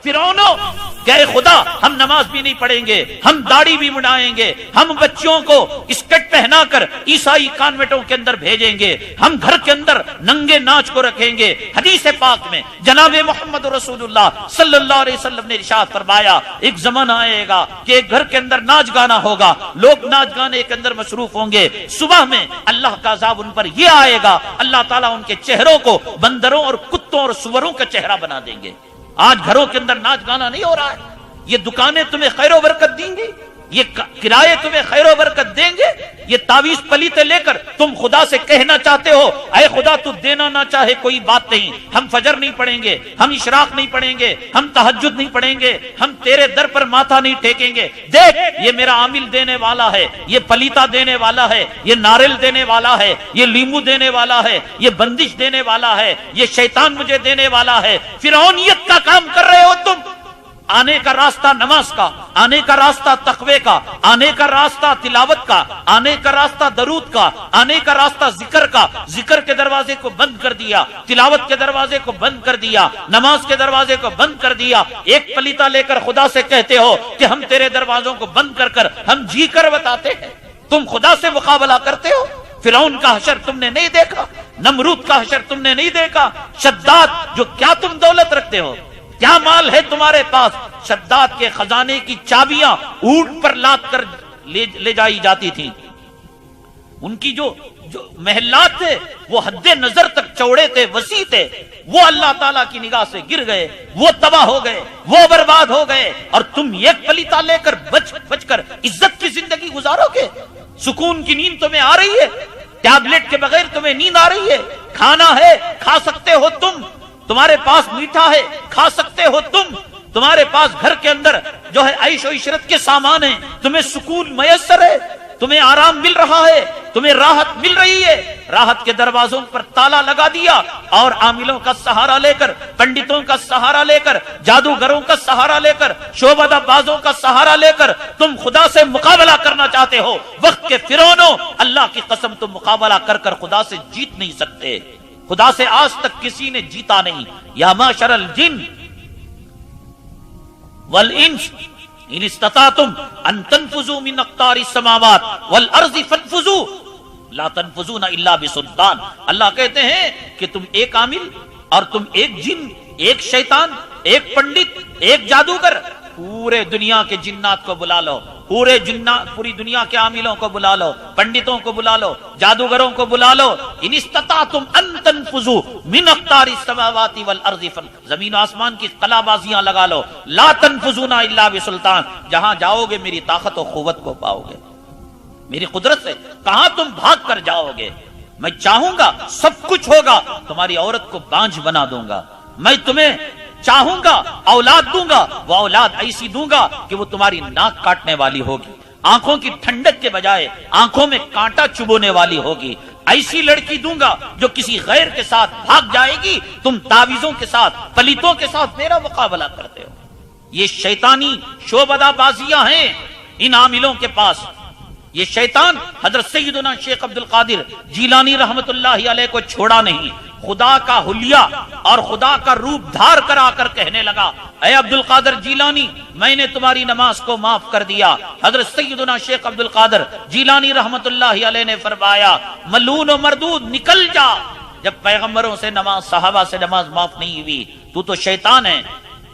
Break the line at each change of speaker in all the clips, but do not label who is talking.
فرعونوں کہ خدا ہم نماز بھی نہیں پڑھیں گے، ہم داڑھی بھی منڈائیں گے، ہم بچوں کو اسکرٹ پہنا کر عیسائی کانوینٹوں کے اندر بھیجیں گے، ہم گھر کے اندر ننگے ناچ کو رکھیں گے۔ حدیث پاک میں جناب محمد رسول اللہ صلی اللہ علیہ وسلم نے ارشاد فرمایا ایک زمانہ آئے گا کہ ایک گھر کے اندر ناچ گانا ہوگا، لوگ ناچ گانے کے اندر مصروف ہوں گے، صبح میں اللہ کا عذاب ان پر یہ آئے گا، اللہ تعالیٰ ان کے چہروں کو بندروں اور کتوں اور سوروں کا چہرہ بنا دیں گے۔ آج گھروں کے اندر ناچ گانا نہیں ہو رہا ہے، یہ دکانیں تمہیں خیر و برکت دیں گی، یہ کرائے تمہیں خیر و برکت دیں گے، یہ تعویذ پلیتے لے کر تم خدا سے کہنا چاہتے ہو اے خدا تو دینا نہ چاہے کوئی بات نہیں، ہم فجر نہیں پڑھیں گے، ہم اشراق نہیں پڑھیں گے، ہم تہجد نہیں پڑھیں گے، ہم تیرے در پر ماتھا نہیں ٹیکیں گے، دیکھ یہ میرا عامل دینے والا ہے، یہ پلیتا دینے والا ہے، یہ ناریل دینے والا ہے، یہ لیمو دینے والا ہے، یہ بندش دینے والا ہے، یہ شیطان مجھے دینے والا ہے۔ فرعونیت کا کام کر رہے ہو تم، آنے کا راستہ نماز کا، آنے کا راستہ تقوی کا، آنے کا راستہ تلاوت کا، آنے کا راستہ درود کا، آنے کا راستہ ذکر کا، ذکر کے دروازے کو بند کر دیا، تلاوت کے دروازے کو بند کر دیا، نماز کے دروازے کو بند کر دیا۔ ایک پلیتا لے کر خدا سے کہتے ہو کہ ہم تیرے دروازوں کو بند کر کر ہم جی کر بتاتے ہیں، تم خدا سے مقابلہ کرتے ہو۔ فرعون کا حشر تم نے نہیں دیکھا، نمرود کا حشر تم نے نہیں دیکھا، شداد جو کیا تم دولت رکھتے ہو، کیا مال ہے تمہارے پاس؟ شداد کے خزانے کی چابیاں اونٹ پر لاد کر لے جائی جاتی تھیں، ان کی جو محلات تھے وہ حد نظر تک چوڑے تھے، وسیع تھے، وہ اللہ تعالیٰ کی نگاہ سے گر گئے، وہ تباہ ہو گئے، وہ برباد ہو گئے، اور تم ایک پلیتا لے کر بچ کر عزت کی زندگی گزارو گے؟ سکون کی نیند تمہیں آ رہی ہے؟ ٹیبلٹ کے بغیر تمہیں نیند آ رہی ہے؟ کھانا ہے کھا سکتے ہو تم، تمہارے پاس میٹھا ہے کھا سکتے ہو تم، تمہارے پاس گھر کے اندر جو ہے عیش و عشرت کے سامان ہیں، تمہیں سکون میسر ہے، تمہیں آرام مل رہا ہے، تمہیں راحت مل رہی ہے، راحت کے دروازوں پر تالا لگا دیا اور عاملوں کا سہارا لے کر، پنڈتوں کا سہارا لے کر، جادوگروں کا سہارا لے کر، شعبدہ بازوں کا سہارا لے کر تم خدا سے مقابلہ کرنا چاہتے ہو۔ وقت کے فرعونوں، اللہ کی قسم تم مقابلہ کر کر خدا سے جیت نہیں سکتے، خدا سے آج تک کسی نے جیتا نہیں۔ یا معشر الجن والانس ان استطعتم ان تنفذوا من اقطار السماوات والارض فانفذوا لا تنفذون الا بسلطان۔ اللہ کہتے ہیں کہ تم ایک عامل اور تم ایک جن، ایک شیطان، ایک پنڈت، ایک جادوگر، پورے دنیا کے جنات کو بلا لو، پوری دنیا کے عاملوں کو بلا لو، پنڈتوں کو بلا لو، جادوگروں کو بلا لو، ان استطعتم ان تنفذوا من اقطار السماوات والارض، زمین و آسمان کی قلع بازیاں لگا لو، لا تنفذون الا بسلطان، جہاں جاؤ گے میری طاقت و قوت کو پاؤ گے، میری قدرت سے کہاں تم بھاگ کر جاؤ گے۔ میں چاہوں گا سب کچھ ہوگا، تمہاری عورت کو بانجھ بنا دوں گا، میں تمہیں چاہوں گا اولاد دوں گا، وہ اولاد ایسی دوں گا کہ وہ تمہاری ناک کاٹنے والی ہوگی، آنکھوں کی ٹھنڈک کے بجائے آنکھوں میں کانٹا چبونے والی ہوگی، ایسی لڑکی دوں گا جو کسی غیر کے ساتھ بھاگ جائے گی، تم تعویذوں کے ساتھ، پلیتوں کے ساتھ میرا مقابلہ کرتے ہو۔ یہ شیطانی شعبدہ بازیاں ہیں ان عاملوں کے پاس۔ یہ شیطان حضرت سیدنا شیخ عبد القادر جیلانی رحمت اللہ علیہ کو چھوڑا نہیں، خدا کا حلیہ اور خدا کا روپ دھار کر آ کر کہنے لگا اے عبد القادر جیلانی میں نے تمہاری نماز کو معاف کر دیا۔ حضرت سیدنا شیخ عبد القادر جیلانی رحمت اللہ علیہ نے فرمایا ملعون و مردود نکل جا، جب پیغمبروں سے نماز، صحابہ سے نماز معاف نہیں ہوئی تو شیطان ہے۔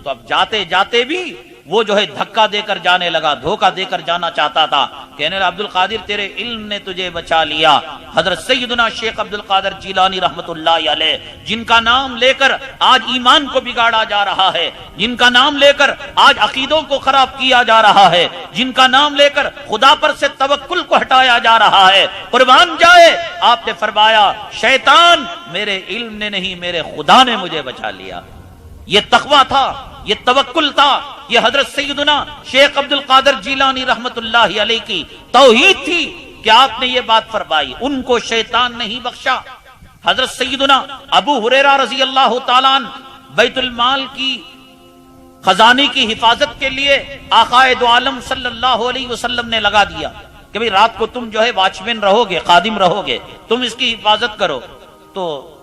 تو اب جاتے جاتے بھی وہ جو ہے دھکا دے کر جانے لگا، دھوکہ دے کر جانا چاہتا تھا، کہنے لگا عبد القادر تیرے علم نے تجھے بچا لیا۔ حضرت سیدنا شیخ عبد القادر جیلانی رحمت اللہ علیہ، جن کا نام لے کر آج ایمان کو بگاڑا جا رہا ہے، جن کا نام لے کر آج عقیدوں کو خراب کیا جا رہا ہے، جن کا نام لے کر خدا پر سے توکل کو ہٹایا جا رہا ہے، قربان جائے آپ نے فرمایا شیطان میرے علم نے نہیں، میرے خدا نے مجھے بچا لیا۔ یہ تقویٰ تھا، یہ توکل تھا، یہ حضرت سیدنا شیخ عبد القادر جیلانی رحمت اللہ علیہ کی توحید تھی کہ آپ نے یہ بات فرمائی، ان کو شیطان نہیں بخشا۔ حضرت سیدنا ابو ہریرہ رضی اللہ تعالیٰ عنہ بیت المال کی خزانے کی حفاظت کے لیے آقائے دو عالم صلی اللہ علیہ وسلم نے لگا دیا کہ بھئی رات کو تم جو ہے واچمین رہو گے، خادم رہو گے، تم اس کی حفاظت کرو۔ تو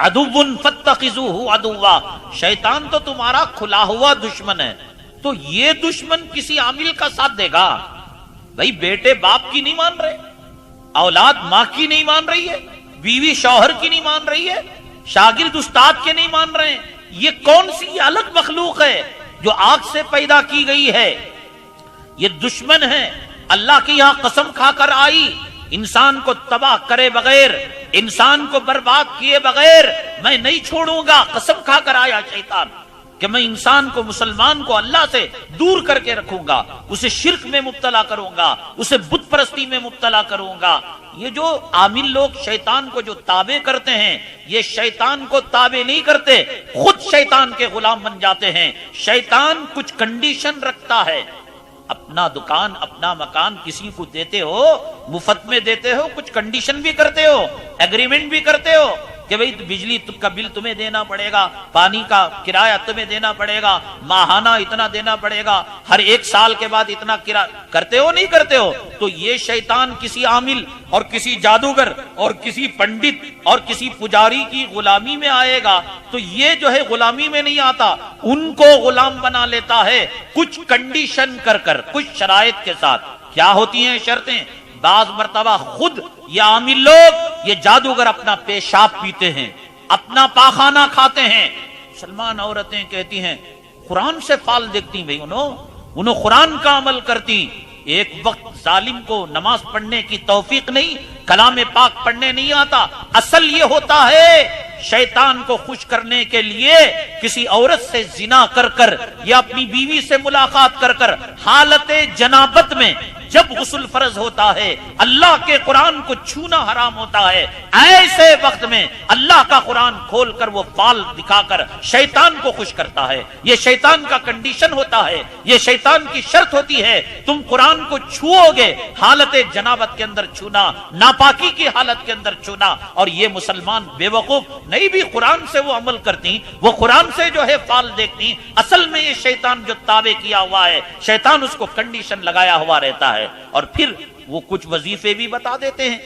عدوٌ فاتخذوہ عدوا، شیطان تو تمہارا کھلا ہوا دشمن ہے، تو یہ دشمن کسی عامل کا ساتھ دے گا؟ بھائی بیٹے باپ کی نہیں مان رہے، اولاد ماں کی نہیں مان رہی ہے، بیوی شوہر کی نہیں مان رہی ہے، شاگرد استاد کے نہیں مان رہے ہیں، یہ کون سی الگ مخلوق ہے جو آگ سے پیدا کی گئی ہے؟ یہ دشمن ہے، اللہ کی یہاں قسم کھا کر آئی، انسان کو تباہ کرے بغیر، انسان کو برباد کیے بغیر میں نہیں چھوڑوں گا، قسم کھا کر آیا شیطان کہ میں انسان کو، مسلمان کو اللہ سے دور کر کے رکھوں گا، اسے شرک میں مبتلا کروں گا، اسے بت پرستی میں مبتلا کروں گا۔ یہ جو عامل لوگ شیطان کو جو تابع کرتے ہیں، یہ شیطان کو تابع نہیں کرتے، خود شیطان کے غلام بن جاتے ہیں۔ شیطان کچھ کنڈیشن رکھتا ہے، اپنا دکان اپنا مکان کسی کو دیتے ہو، مفت میں دیتے ہو، کچھ کنڈیشن بھی کرتے ہو، ایگریمنٹ بھی کرتے ہو کہ بھئی بجلی کا بل تمہیں دینا پڑے گا، پانی کا کرایہ تمہیں دینا پڑے گا، ماہانہ اتنا دینا پڑے گا، ہر ایک سال کے بعد اتنا کرایہ، کرتے ہو نہیں کرتے ہو؟ تو یہ شیطان کسی عامل اور کسی جادوگر اور کسی پنڈت اور کسی پجاری کی غلامی میں آئے گا، تو یہ جو ہے غلامی میں نہیں آتا، ان کو غلام بنا لیتا ہے کچھ کنڈیشن کر کر، کچھ شرائط کے ساتھ۔ کیا ہوتی ہیں شرطیں؟ بعض مرتبہ خود یہ عامل لوگ، یہ جادوگر اپنا پیشاب پیتے ہیں، اپنا پاخانہ کھاتے ہیں۔ مسلمان عورتیں کہتی ہیں قرآن سے فال دیکھتی، بھئی انہوں قرآن کا عمل کرتی۔ ایک وقت ظالم کو نماز پڑھنے کی توفیق نہیں، کلام پاک پڑھنے نہیں آتا، اصل یہ ہوتا ہے شیطان کو خوش کرنے کے لیے کسی عورت سے زنا کر کر یا اپنی بیوی سے ملاقات کر کر حالت جنابت میں جب غسل فرض ہوتا ہے، اللہ کے قرآن کو چھونا حرام ہوتا ہے، ایسے وقت میں اللہ کا قرآن کھول کر وہ فال دکھا کر شیطان کو خوش کرتا ہے۔ یہ شیطان کا کنڈیشن ہوتا ہے، یہ شیطان کی شرط ہوتی ہے، تم قرآن کو چھوؤ گے، حالت جنابت کے اندر چھونا، ناپاکی کی حالت کے اندر چھونا۔ اور یہ مسلمان بے وقوف نہیں بھی قرآن سے وہ عمل کرتی، وہ قرآن سے جو ہے فال دیکھتی، اصل میں یہ شیطان جو تابع کیا ہوا ہے، شیطان اس کو کنڈیشن لگایا ہوا رہتا ہے۔ اور پھر وہ کچھ وظیفے بھی بتا دیتے ہیں،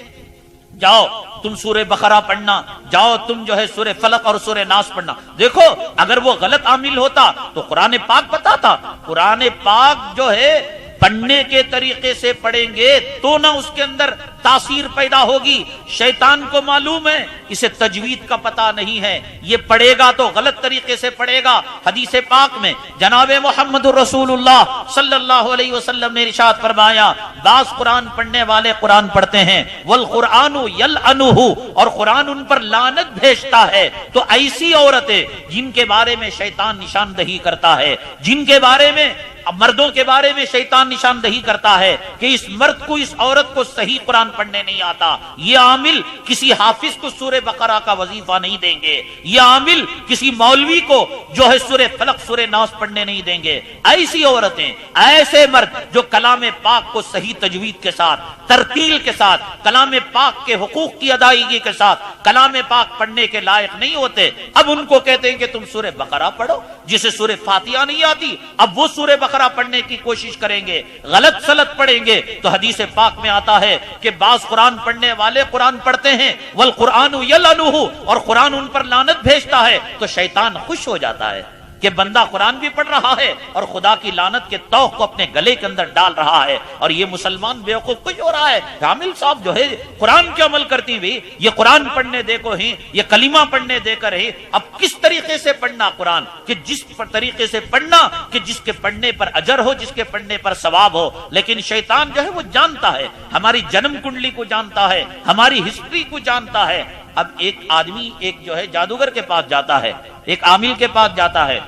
جاؤ تم سورہ بقرہ پڑھنا، جاؤ تم جو ہے سورہ فلق اور سورہ ناس پڑھنا۔ دیکھو اگر وہ غلط عامل ہوتا تو قرآن پاک بتاتا، قرآن پاک جو ہے پڑھنے کے طریقے سے پڑھیں گے تو نہ اس کے اندر تاثیر پیدا ہوگی۔ شیطان کو معلوم ہے اسے تجوید کا پتہ نہیں ہے، یہ پڑھے گا تو غلط طریقے سے پڑھے گا۔ حدیث پاک میں جناب محمد رسول اللہ صلی اللہ علیہ وسلم نے ارشاد فرمایا، بعض قرآن پڑھنے والے قرآن پڑھتے ہیں والقرآن یلعنہ، اور قرآن ان پر لعنت بھیجتا ہے۔ تو ایسی عورتیں جن کے بارے میں شیطان نشاندہی کرتا ہے، جن کے بارے میں مردوں کے بارے میں شیطان نشاندہی کرتا ہے کہ اس مرد کو، اس عورت کو صحیح قرآن پڑھنے نہیں آتا، یہ عامل کسی حافظ کو سورہ بقرہ کا وظیفہ نہیں دیں گے، یہ عامل کسی مولوی کو جو ہے سورہ فلق سورہ ناس پڑھنے نہیں دیں گے۔ ایسی عورتیں، ایسے مرد جو کلام پاک کو صحیح تجوید کے ساتھ، ترتیل کے ساتھ، کلام پاک کے حقوق کی ادائیگی کے ساتھ کلام پاک پڑھنے کے لائق نہیں ہوتے، اب ان کو کہتے ہیں کہ تم سورہ بقرہ پڑھو، جسے سورہ فاتحہ نہیں آتی اب وہ سورہ بقرہ پڑھنے کی کوشش کریں گے، غلط سلط پڑھیں گے۔ تو حدیث پاک میں آتا ہے کہ بعض قرآن پڑھنے والے قرآن پڑھتے ہیں والقرآن یلعنہ، اور قرآن ان پر لعنت بھیجتا ہے، تو شیطان خوش ہو جاتا ہے کہ بندہ قرآن بھی پڑھ رہا ہے اور خدا کی لعنت کے توق کو اپنے گلے کے اندر ڈال رہا ہے۔ اور یہ مسلمان بیوقوف خوش ہو رہا ہے، عامل صاحب جو ہے قرآن کے عمل کرتی ہوئی یہ قرآن پڑھنے دے کو ہی، یہ کلمہ پڑھنے دے کر ہی، اب کس طریقے سے پڑھنا قرآن، کہ جس طریقے سے پڑھنا کہ جس کے پڑھنے پر اجر ہو، جس کے پڑھنے پر ثواب ہو۔ لیکن شیطان جو ہے وہ جانتا ہے، ہماری جنم کنڈلی کو جانتا ہے، ہماری ہسٹری کو جانتا ہے۔ اب ایک آدمی ایک جو ہے جادوگر کے پاس جاتا ہے، ایک عامل کے پاس جاتا ہے،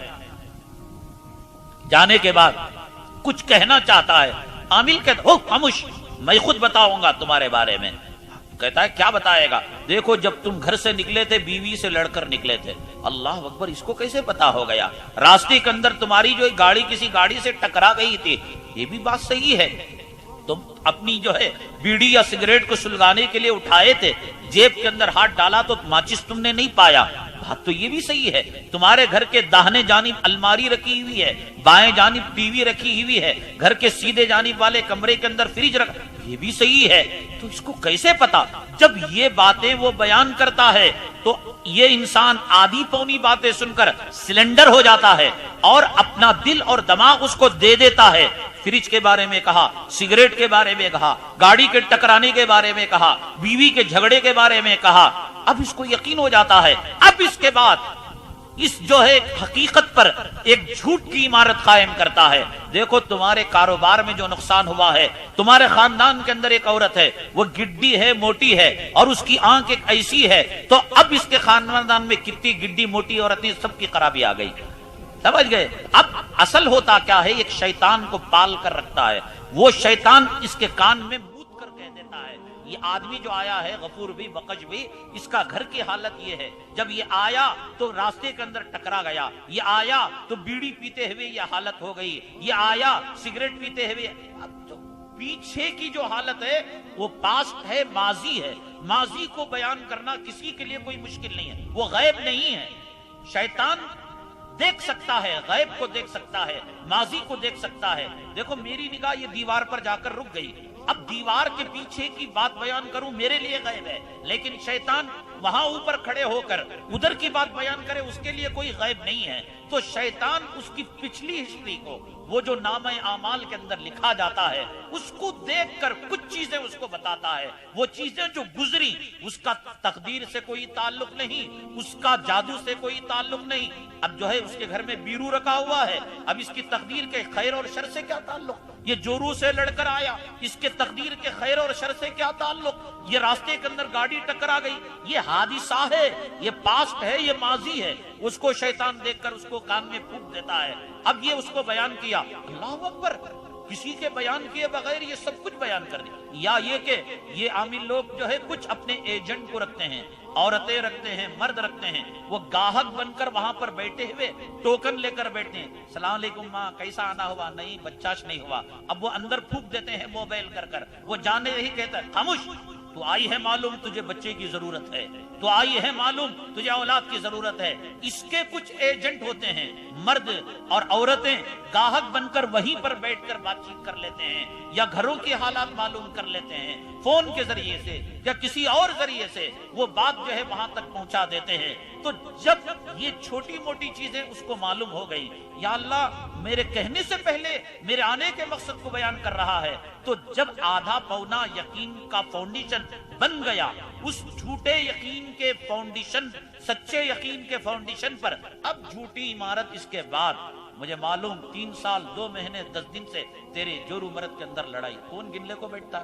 جانے کے بعد کچھ کہنا چاہتا ہے، عامل کہتا ہے خاموش، میں خود بتاؤں گا تمہارے بارے میں۔ کہتا ہے کیا بتائے گا؟ دیکھو جب تم گھر سے نکلے تھے بیوی سے لڑ کر نکلے تھے۔ اللہ اکبر، اس کو کیسے پتا ہو گیا؟ راستے کے اندر تمہاری جو گاڑی کسی گاڑی سے ٹکرا گئی تھی، یہ بھی بات صحیح ہے۔ تم اپنی جو ہے بیڑی یا سگریٹ کو سلگانے کے لیے اٹھائے تھے، جیب کے اندر ہاتھ ڈالا تو ماچس تم نے نہیں پایا، بات تو یہ بھی صحیح ہے۔ تمہارے گھر کے داہنے جانب الماری رکھی ہوئی ہے، بائیں جانب ٹی وی رکھی ہوئی ہے، گھر کے سیدھے جانب والے کمرے کے اندر فریج رکھا، یہ بھی صحیح ہے۔ تو اس کو کیسے پتا؟ جب یہ باتیں وہ بیان کرتا ہے تو یہ انسان آدھی پونی باتیں سن کر سلنڈر ہو جاتا ہے اور اپنا دل اور دماغ اس کو دے دیتا ہے. فریج کے بارے میں کہا, سگریٹ کے بارے میں کہا, گاڑی کے ٹکرانے کے بارے میں کہا, بیوی کے جھگڑے کے بارے میں کہا. اب اس کو یقین ہو جاتا ہے. اب اس کے بعد اس جو ہے حقیقت پر ایک جھوٹ کی عمارت قائم کرتا ہے. دیکھو تمہارے کاروبار میں جو نقصان ہوا ہے, تمہارے خاندان کے اندر ایک عورت ہے, وہ گڈی ہے, موٹی ہے, اور اس کی آنکھ ایک ایسی ہے, تو اب اس کے خاندان میں کتنی گڈی موٹی عورتیں سب کی خرابی آ گئی. سمجھ گئے؟ اب اصل ہوتا کیا ہے, ایک شیطان کو پال کر رکھتا ہے. وہ شیطان اس کے کان میں موت کر کہہ دیتا ہے, یہ آدمی جو آیا ہے غفور بھی بقش بھی, اس کا گھر کی حالت یہ ہے. جب یہ آیا تو راستے کے اندر ٹکرا گیا, یہ آیا تو بیڑی پیتے ہوئے یہ حالت ہو گئی, یہ آیا سگریٹ پیتے ہوئے. اب تو پیچھے کی جو حالت ہے وہ پاسٹ ہے, ماضی ہے. ماضی کو بیان کرنا کسی کے لیے کوئی مشکل نہیں ہے, وہ غیب نہیں ہے. شیطان دیکھ سکتا ہے, غیب کو دیکھ سکتا ہے, ماضی کو دیکھ سکتا ہے. دیکھو میری نگاہ یہ دیوار پر جا کر رک گئی, اب دیوار کے پیچھے کی بات بیان کروں میرے لیے غیب ہے, لیکن شیطان وہاں اوپر کھڑے ہو کر ادھر کی بات بیان کرے اس کے لیے کوئی غیب نہیں ہے. تو شیطان اس کی پچھلی ہسٹری کو, وہ جو نامہ اعمال کے اندر لکھا جاتا ہے, اس کو دیکھ کر کچھ چیزیں اس کو بتاتا ہے. وہ چیزیں جو گزری اس کا تقدیر سے کوئی تعلق نہیں, اس کا جادو سے کوئی تعلق نہیں. اب جو ہے اس کے گھر میں بیرو رکھا ہوا ہے, اب اس کی تقدیر کے خیر اور شر سے کیا تعلق؟ یہ جورو سے لڑ کر آیا, اس کے تقدیر کے خیر اور شر سے کیا تعلق؟ یہ راستے کے اندر گاڑی ٹکرا گئی, یہ حادثہ ہے, یہ پاسٹ ہے, یہ ماضی ہے. اس کو شیطان دیکھ کر اس کو کان میں پھونک دیتا ہے. اب یہ اس کو بیان کیا, اللہ اکبر, کسی کے بیان کیے بغیر یہ سب کچھ بیان کر دیا. یا یہ کہ یہ عامل لوگ جو ہے کچھ اپنے ایجنٹ کو رکھتے ہیں, عورتیں رکھتے ہیں, مرد رکھتے ہیں, وہ گاہک بن کر وہاں پر بیٹھے ہوئے ٹوکن لے کر بیٹھتے ہیں. السلام علیکم ماں, کیسا آنا ہوا؟ نہیں, بچہ نہیں ہوا. اب وہ اندر پھونک دیتے ہیں موبائل کر کر, وہ جانے یہی کہتا ہے خاموش, تو آئی ہے معلوم تجھے بچے کی ضرورت ہے, تو آئی ہے معلوم تجھے اولاد کی ضرورت ہے. اس کے کچھ ایجنٹ ہوتے ہیں, مرد اور عورتیں گاہک بن کر وہیں پر بیٹھ کر بات چیت کر لیتے ہیں, یا گھروں کے حالات معلوم کر لیتے ہیں فون کے ذریعے سے یا کسی اور ذریعے سے, وہ بات جو ہے وہاں تک پہنچا دیتے ہیں. تو جب یہ چھوٹی موٹی چیزیں اس کو معلوم ہو گئی, یا اللہ میرے کہنے سے پہلے میرے آنے کے مقصد کو بیان کر رہا ہے, تو جب آدھا پونا یقین کا فاؤنڈیشن بن گیا, اس جھوٹے یقین کے فاؤنڈیشن, سچے یقین کے فاؤنڈیشن پر اب جھوٹی عمارت. اس کے بعد مجھے معلوم 3 سال 2 مہینے 10 دن سے تیرے جورو مرد کے اندر لڑائی, کون گننے کو بیٹھتا؟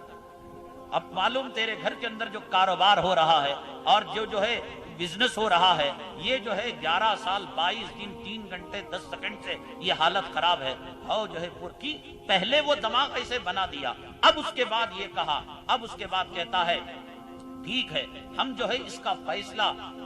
اب معلوم تیرے گھر کے اندر جو کاروبار ہو رہا ہے اور جو ہے بزنس ہو رہا ہے, یہ جو ہے 11 سال 22 دن 3 گھنٹے 10 سیکنڈ سے یہ حالت خراب ہے. اور جو ہے کی پہلے وہ دماغ ایسے بنا دیا, اب اس کے بعد یہ کہا, اب اس کے بعد کہتا ہے ٹھیک ہے ہم جو ہے اس کا فیصلہ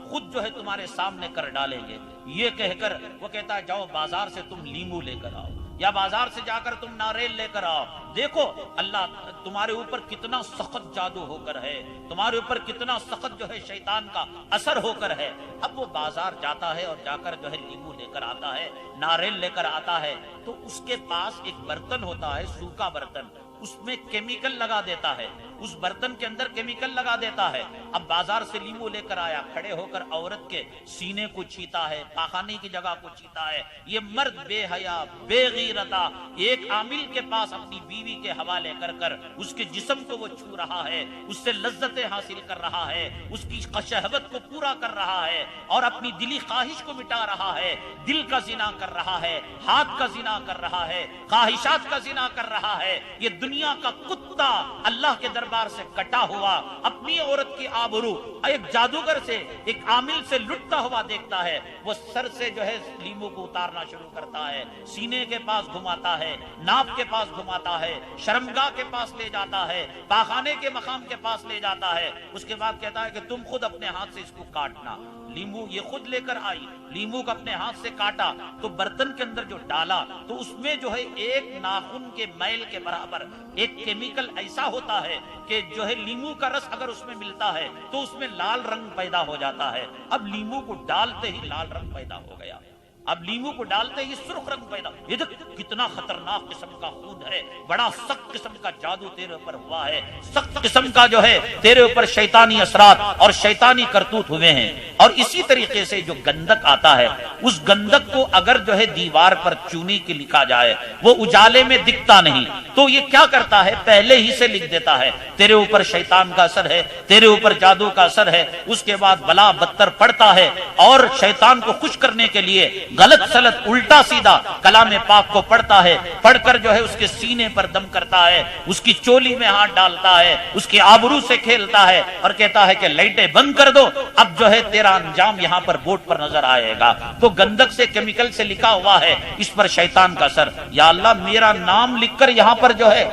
خود جو ہے تمہارے سامنے کر ڈالیں گے. یہ کہہ کر وہ کہتا ہے جاؤ بازار سے تم لیمو لے کر آؤ, یا بازار سے جا کر تم ناریل لے کر آؤ. دیکھو اللہ تمہارے اوپر کتنا سخت جادو ہو کر ہے, تمہارے اوپر کتنا سخت جو ہے شیطان کا اثر ہو کر ہے. اب وہ بازار جاتا ہے اور جا کر جو ہے لیمو لے کر آتا ہے, ناریل لے کر آتا ہے, تو اس کے پاس ایک برتن ہوتا ہے, سوکھا برتن, اس میں کیمیکل لگا دیتا ہے, اس برتن کے اندر کیمیکل لگا دیتا ہے. اب بازار سے لیمو لے کر آیا, کھڑے ہو کر عورت کے سینے کو چیتا ہے, پاخانے کی جگہ کو چیتا ہے. یہ مرد بے حیا بے غیرتا ایک عامل کے پاس اپنی بیوی کے حوالے کر کر اس کے جسم کو وہ چھو رہا ہے, اس سے لذتیں حاصل کر رہا ہے, اس کی شہوت کو پورا کر رہا ہے اور اپنی دلی خواہش کو مٹا رہا ہے. دل کا زنا کر رہا ہے, ہاتھ کا زنا کر رہا ہے, خواہشات کا زنا کر رہا ہے. یہ دنیا کا کتا اللہ کے دربار سے کٹا ہوا اپنی عورت کی آبرو ایک جادوگر سے, ایک عامل سے لٹتا ہوا دیکھتا ہے. وہ سر سے جو ہے لیمو کو اتارنا شروع کرتا ہے, سینے کے پاس گھماتا ہے, ناپ کے پاس گھماتا ہے, شرمگاہ کے پاس لے جاتا ہے, پاخانے کے مقام کے پاس لے جاتا ہے. اس کے بعد کہتا ہے کہ تم خود اپنے ہاتھ سے اس کو کاٹنا. لیمو یہ خود لے کر آئی, لیمو کو اپنے ہاتھ سے کاٹا تو برتن کے اندر جو ڈالا تو اس میں جو ہے ایک ناخن کے میل کے برابر ایک کیمیکل ایسا ہوتا ہے کہ جو ہے لیمو کا رس اگر اس میں ملتا ہے تو اس میں لال رنگ پیدا ہو جاتا ہے. اب لیمو کو ڈالتے ہی لال رنگ پیدا ہو گیا, اب لیمو کو ڈالتے ہی سرخ رنگ پیدا. یہ کتنا خطرناک قسم کا خون ہے، بڑا سخت قسم کا جادو تیرے اوپر ہوا ہے، سخت قسم کا جو ہے تیرے اوپر شیطانی اثرات اور شیطانی کرتوت ہوئے ہیں۔ اور اسی طریقے سے جو گندک آتا ہے، اس گندک کو اگر جو ہے دیوار پر چونی کے لکھا جائے، وہ اجالے میں دکھتا نہیں، تو یہ کیا کرتا ہے، پہلے ہی سے لکھ دیتا ہے تیرے اوپر شیطان کا اثر ہے، تیرے اوپر جادو کا اثر ہے۔ اس کے بعد بلا بدتر پڑتا ہے اور شیطان کو خوش کرنے کے لیے غلط سلط الٹا سیدھا کلام پاک کو پڑھتا ہے، پڑھ کر جو ہے اس کے سینے پر دم کرتا ہے، اس کی چولی میں ہاتھ ڈالتا ہے، اس کی آبرو سے کھیلتا ہے اور کہتا ہے کہ لائٹیں بند کر دو، اب جو ہے تیرا انجام یہاں پر بورڈ پر نظر آئے گا۔ تو گندک سے کیمیکل سے لکھا ہوا ہے، اس پر شیطان کا اثر۔ یا اللہ میرا نام لکھ کر یہاں پر جو ہے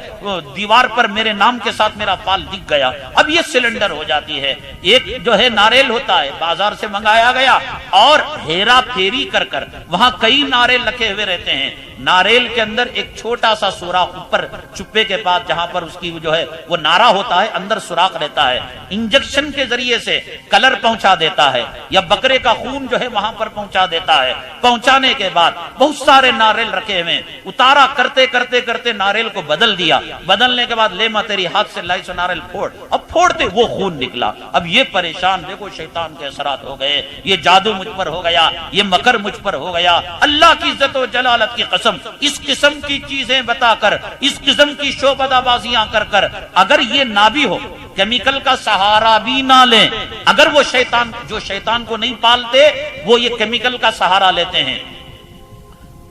دیوار پر میرے نام کے ساتھ میرا فال دکھ گیا، اب یہ سلنڈر ہو جاتی ہے۔ ایک جو ہے ناریل ہوتا ہے، بازار سے منگایا گیا اور ہیرا پھیری کر کر وہاں کئی ناریل رکھے ہوئے رہتے ہیں، ناریل کے اندر ایک چھوٹا سا سوراخ اوپر چپے کے پاس جہاں پر اس کی جو ہے وہ نارا ہوتا ہے، اندر سوراخ رہتا ہے، انجیکشن کے ذریعے سے کلر پہنچا دیتا ہے یا بکرے کا خون جو ہے وہاں پر پہنچا دیتا ہے۔ پہنچانے کے بعد بہت سارے ناریل رکھے ہوئے، اتارا کرتے کرتے کرتے ناریل کو بدل دیا، بدلنے کے بعد لے ماں تیری ہاتھ سے لائی سو ناریل پھوڑ، اب پھوڑتے وہ خون نکلا۔ اب یہ پریشان، دیکھو شیطان کے اثرات ہو گئے، یہ جادو مجھ پر ہو گیا، یہ مکر مجھ پر ہو گیا۔ اللہ کی عزت و جلالت کی قسم، اس قسم کی چیزیں بتا کر، اس قسم کی شعبدہ بازیاں کر کر اگر یہ نہ بھی ہو، کیمیکل کا سہارا بھی نہ لیں، اگر وہ شیطان جو شیطان کو نہیں پالتے وہ یہ کیمیکل کا سہارا لیتے ہیں،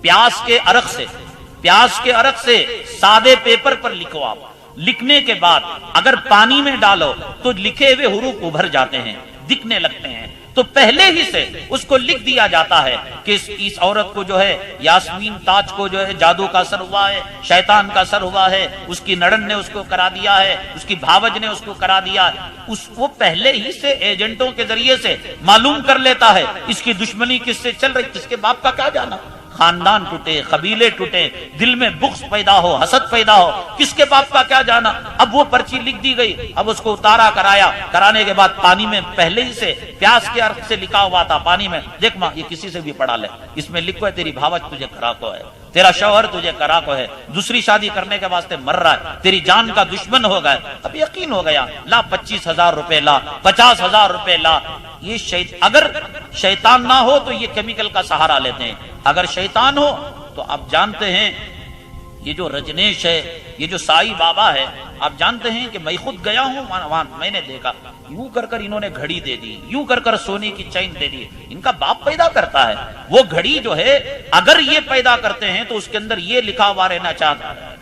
پیاز کے عرق سے سادے پیپر پر لکھو آپ، لکھنے کے بعد اگر پانی میں ڈالو تو لکھے ہوئے حروف ابھر جاتے ہیں، دکھنے لگتے ہیں۔ تو پہلے ہی سے اس کو لکھ دیا جاتا ہے کہ اس عورت کو جو ہے یاسمین تاج کو جو ہے جادو کا اثر ہوا ہے، شیطان کا اثر ہوا ہے، اس کی نڑن نے اس کو کرا دیا ہے، اس کی بھاوج نے اس کو کرا دیا ہے، وہ پہلے ہی سے ایجنٹوں کے ذریعے سے معلوم کر لیتا ہے اس کی دشمنی کس سے چل رہی، کس کے باپ کا کیا جانا، خاندان ٹوٹے، قبیلے ٹوٹے، دل میں بغض پیدا ہو، حسد پیدا ہو، کس کے باپ کا کیا جانا۔ اب وہ پرچی لکھ دی گئی، اب اس کو اتارا کرایا، کرانے کے بعد پانی میں پہلے ہی سے پیاس کے عرق سے لکھا ہوا تھا، پانی میں دیکھ ماں یہ کسی سے بھی پڑھا لے، اس میں لکھو ہے تیری بھاوج تجھے کراکو ہے، تیرا شوہر تجھے کراکو ہے، دوسری شادی کرنے کے واسطے مر رہا ہے، تیری جان کا دشمن ہو گیا۔ اب یقین ہو گیا، لا 25,000 روپے لا، 50,000 روپے لا۔ یہ اگر شیطان نہ ہو تو یہ کیمیکل کا سہارا لیتے ہیں، اگر شیطان ہو تو آپ جانتے ہیں یہ جو رجنیش ہے، یہ جو سائی بابا ہے، آپ جانتے ہیں کہ میں خود گیا ہوں وہاں، میں نے دیکھا یوں کر کر انہوں نے گھڑی دے دی، یوں کر کر سونے کی چین دے دی، ان کا باپ پیدا کرتا ہے وہ گھڑی جو ہے، اگر یہ پیدا کرتے ہیں تو اس کے اندر یہ لکھا ہوا رہنا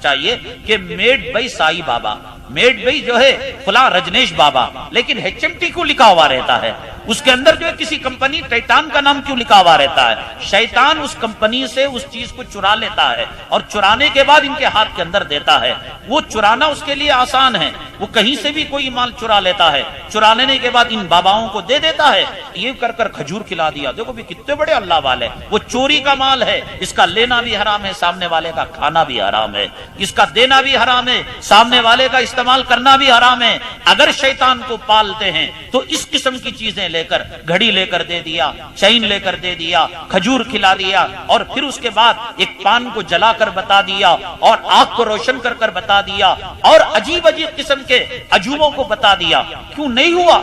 چاہیے کہ made by Sai Baba, made by جو ہے فلاں رجنیش بابا، لیکن HMT کو لکھا ہوا رہتا ہے، اس کے اندر جو ہے کسی کمپنی ٹائٹان کا نام کیوں لکھا ہوا رہتا ہے؟ شیطان اس کمپنی سے اس چیز کو چرا لیتا ہے اور چرانے کے بعد ان کے ہاتھ کے اندر دیتا ہے۔ وہ چرانا اس کے لیے آسان ہے، وہ کہیں سے بھی کوئی مال چرا لیتا ہے، چرا لینے کے بعد ان باباؤں کو دے دیتا ہے، یہ کر کر کھجور کھلا دیا، دیکھو بھی کتنے بڑے اللہ والے، وہ چوری کا مال ہے، اس کا لینا بھی حرام ہے، سامنے والے کا کھانا بھی حرام ہے، اس کا دینا بھی حرام ہے، سامنے والے کا استعمال کرنا بھی حرام ہے۔ اگر شیطان کو پالتے ہیں تو اس قسم کی چیزیں لے کر، گھڑی لے کر دے دیا، چین لے کر دے دیا، کھجور کھلا دیا، اور پھر اس کے بعد ایک پان کو جلا کر بتا دیا اور آنکھ کو روشن کر کر بتا دیا اور عجیب عجیب قسم کے عجوبوں کو بتا دیا۔ کیوں نہیں ہوا؟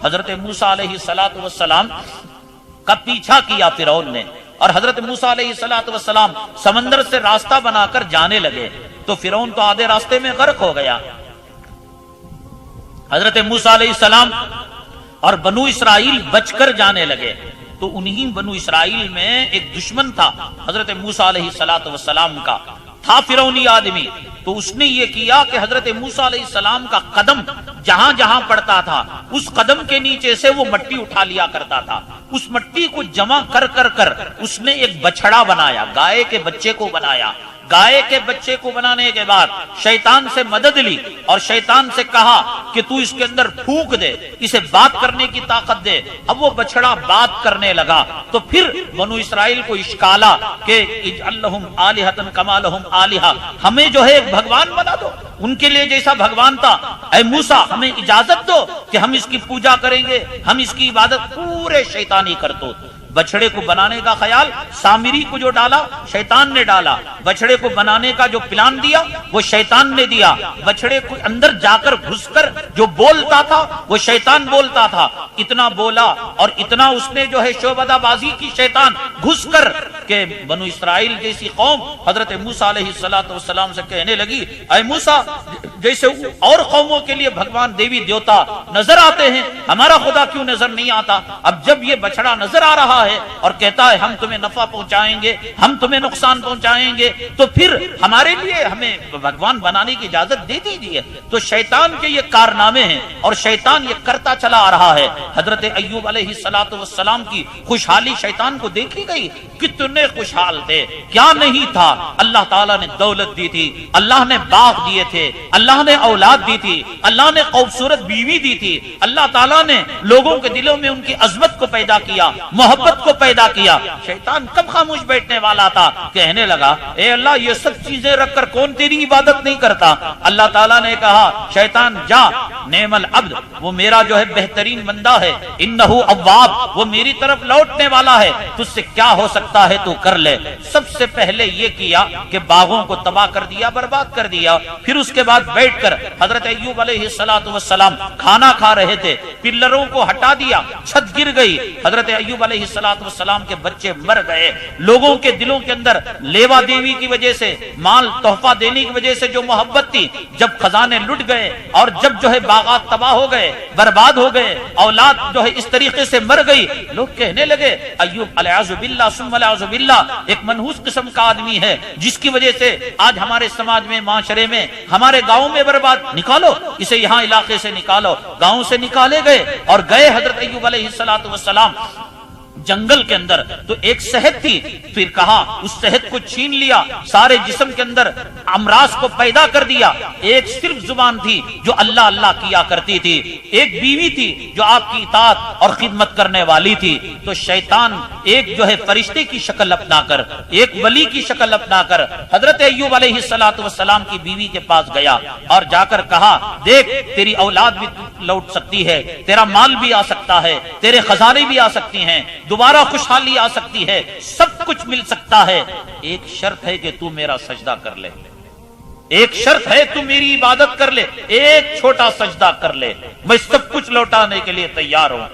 حضرت موسیٰ علیہ السلام کا پیچھا کیا فرعون نے، اور حضرت موسیٰ علیہ السلام سمندر سے راستہ بنا کر جانے لگے تو فرعون تو آدھے راستے میں غرق ہو گیا۔ حضرت موسیٰ علیہ السلام اور بنو اسرائیل بچ کر جانے لگے تو انہی بنو اسرائیل میں ایک دشمن تھا حضرت موسیٰ علیہ السلام کا، تھا فرعونی آدمی، تو اس نے یہ کیا کہ حضرت موسیٰ علیہ السلام کا قدم جہاں جہاں پڑتا تھا اس قدم کے نیچے سے وہ مٹی اٹھا لیا کرتا تھا، اس مٹی کو جمع کر کر کر اس نے ایک بچڑا بنایا، گائے کے بچے کو بنایا۔ گائے کے بچے کو بنانے کے بعد شیطان سے مدد لی اور شیطان سے کہا کہ تو اس کے اندر پھونک دے، اسے بات کرنے کی طاقت دے۔ اب وہ بچڑا بات کرنے لگا تو پھر بنو اسرائیل کو اشکالا کہ اجعل لہم آلہۃ کما لہم آلہہ، ہمیں جو ہے ایک بھگوان بنا دو، ان کے لیے جیسا بھگوان تھا۔ اے موسیٰ ہمیں اجازت دو کہ ہم اس کی پوجا کریں گے، ہم اس کی عبادت۔ پورے شیطانی کرتوت بچڑے کو بنانے کا خیال سامری کو جو ڈالا شیطان نے ڈالا، بچڑے کو بنانے کا جو پلان دیا وہ شیطان نے دیا، بچڑے کو اندر جا کر گھس کر جو بولتا تھا وہ شیطان بولتا تھا، اتنا بولا اور اتنا اس نے جو ہے شعبدہ بازی کی شیطان گھس کر کہ بنو اسرائیل جیسی قوم حضرت موسیٰ علیہ السلام سے کہنے لگی اے موسیٰ جیسے اور قوموں کے لیے بھگوان دیوی دیوتا نظر آتے ہیں ہمارا خدا کیوں نظر نہیں آتا؟ اب جب یہ بچڑا نظر آ رہا ہے اور کہتا ہے ہم تمہیں نفع پہنچائیں گے ہم تمہیں نقصان پہنچائیں گے تو پھر ہمارے لیے ہمیں بھگوان بنانے کی اجازت دے دیجیے۔ تو شیطان کے یہ کارنامے ہیں اور شیطان یہ کرتا چلا آ رہا ہے۔ حضرت ایوب علیہ السلام کی خوشحالی شیطان کو دیکھی گئی، کتنے خوشحال تھے، کیا نہیں تھا؟ اللہ تعالیٰ نے دولت دی تھی، اللہ نے باغ دیے تھے، اللہ نے اولاد دی تھی، اللہ نے خوبصورت بیوی دی تھی، اللہ تعالیٰ نے لوگوں کے دلوں میں ان کی عظمت کو پیدا کیا، محبت کو پیدا کیا۔ شیطان کب خاموش بیٹھنے والا تھا؟ کہنے لگا اے اللہ یہ سب چیزیں رکھ کر کون تیری عبادت نہیں کرتا؟ اللہ تعالیٰ نے کہا شیطان جا، نعم العبد، وہ میرا جو ہے بہترین بندہ ہے، انہو اواب، وہ میری طرف لوٹنے والا ہے، تجھ سے کیا ہو سکتا ہے تو کر لے۔ سب سے پہلے یہ کیا کہ باغوں کو تباہ کر دیا، برباد کر دیا۔ پھر اس کے بعد بیٹھ کر حضرت ایوب علیہ السلام کھانا کھا رہے تھے، پلروں کو ہٹا دیا، چھت گر گئی، حضرت ایوب علیہ السلام کے بچے مر گئے۔ لوگوں کے دلوں کے اندر لیوا دیوی کی وجہ سے، مال تحفہ دینے کی وجہ سے جو محبت تھی، جب خزانے لٹ گئے اور جب جو ہے باغات تباہ ہو گئے، برباد ہو گئے، اولاد جو ہے اس طریقے سے مر گئی، لوگ کہنے لگے ایوب علیہ باللہ ثم علیہ باللہ ایک منحوس قسم کا آدمی ہے جس کی وجہ سے آج ہمارے سماج میں، معاشرے میں، ہمارے گاؤں میں برباد، نکالو اسے یہاں علاقے سے نکالو۔ گاؤں سے نکالے گئے اور گئے حضرت ایوب علیہ السلام جنگل کے اندر، تو ایک صحت تھی، پھر کہا اس صحت کو چھین لیا، سارے جسم کے اندر امراض کو پیدا کر دیا۔ ایک صرف زبان تھی جو اللہ اللہ کیا کرتی تھی، ایک بیوی تھی جو آپ کی اطاعت اور خدمت کرنے والی تھی۔ تو شیطان ایک جو ہے فرشتے کی شکل اپنا کر، ایک ولی کی شکل اپنا کر حضرت ایوب علیہ السلام کی بیوی کے پاس گیا اور جا کر کہا دیکھ تیری اولاد بھی لوٹ سکتی ہے، تیرا مال بھی آ سکتا ہے، تیرے خزانے بھی آ سکتی ہیں، دوبارہ خوشحالی آ سکتی ہے، سب کچھ مل سکتا ہے، ایک شرط ہے کہ تو میرا سجدہ کر لے، ایک شرط ہے تو میری عبادت کر لے، ایک چھوٹا سجدہ کر لے، میں سب کچھ لوٹانے کے لیے تیار ہوں۔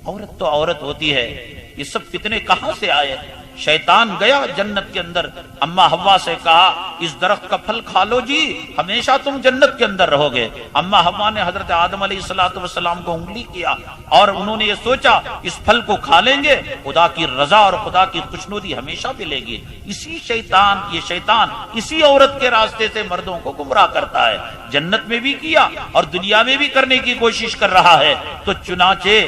عورت تو عورت ہوتی ہے، یہ سب فتنے کہاں سے آئے؟ شیطان گیا جنت کے اندر، اما حوا سے کہا اس درخت کا پھل کھا لو جی، ہمیشہ تم جنت کے اندر رہو گے۔ اما حوا نے حضرت آدم علیہ السلام کو انگلی کیا اور انہوں نے یہ سوچا اس پھل کو کھا لیں گے، خدا کی رضا اور خدا کی خوشنودی ہمیشہ ملے گی۔ اسی شیطان اسی عورت کے راستے سے مردوں کو گمراہ کرتا ہے، جنت میں بھی کیا اور دنیا میں بھی کرنے کی کوشش کر رہا ہے۔ تو چنانچہ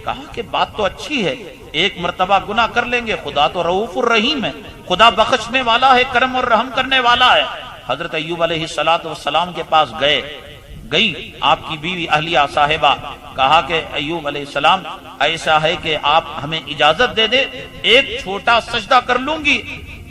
کہا کہ بات تو اچھی ہے، ایک مرتبہ گناہ کر لیں گے، خدا تو رؤوف الرحیم ہے، خدا بخشنے والا ہے، کرم اور رحم کرنے والا ہے۔ حضرت ایوب علیہ السلام کے پاس گئی آپ کی بیوی اہلیہ صاحبہ، کہا کہ ایوب علیہ السلام ایسا ہے کہ آپ ہمیں اجازت دے دے، ایک چھوٹا سجدہ کر لوں گی۔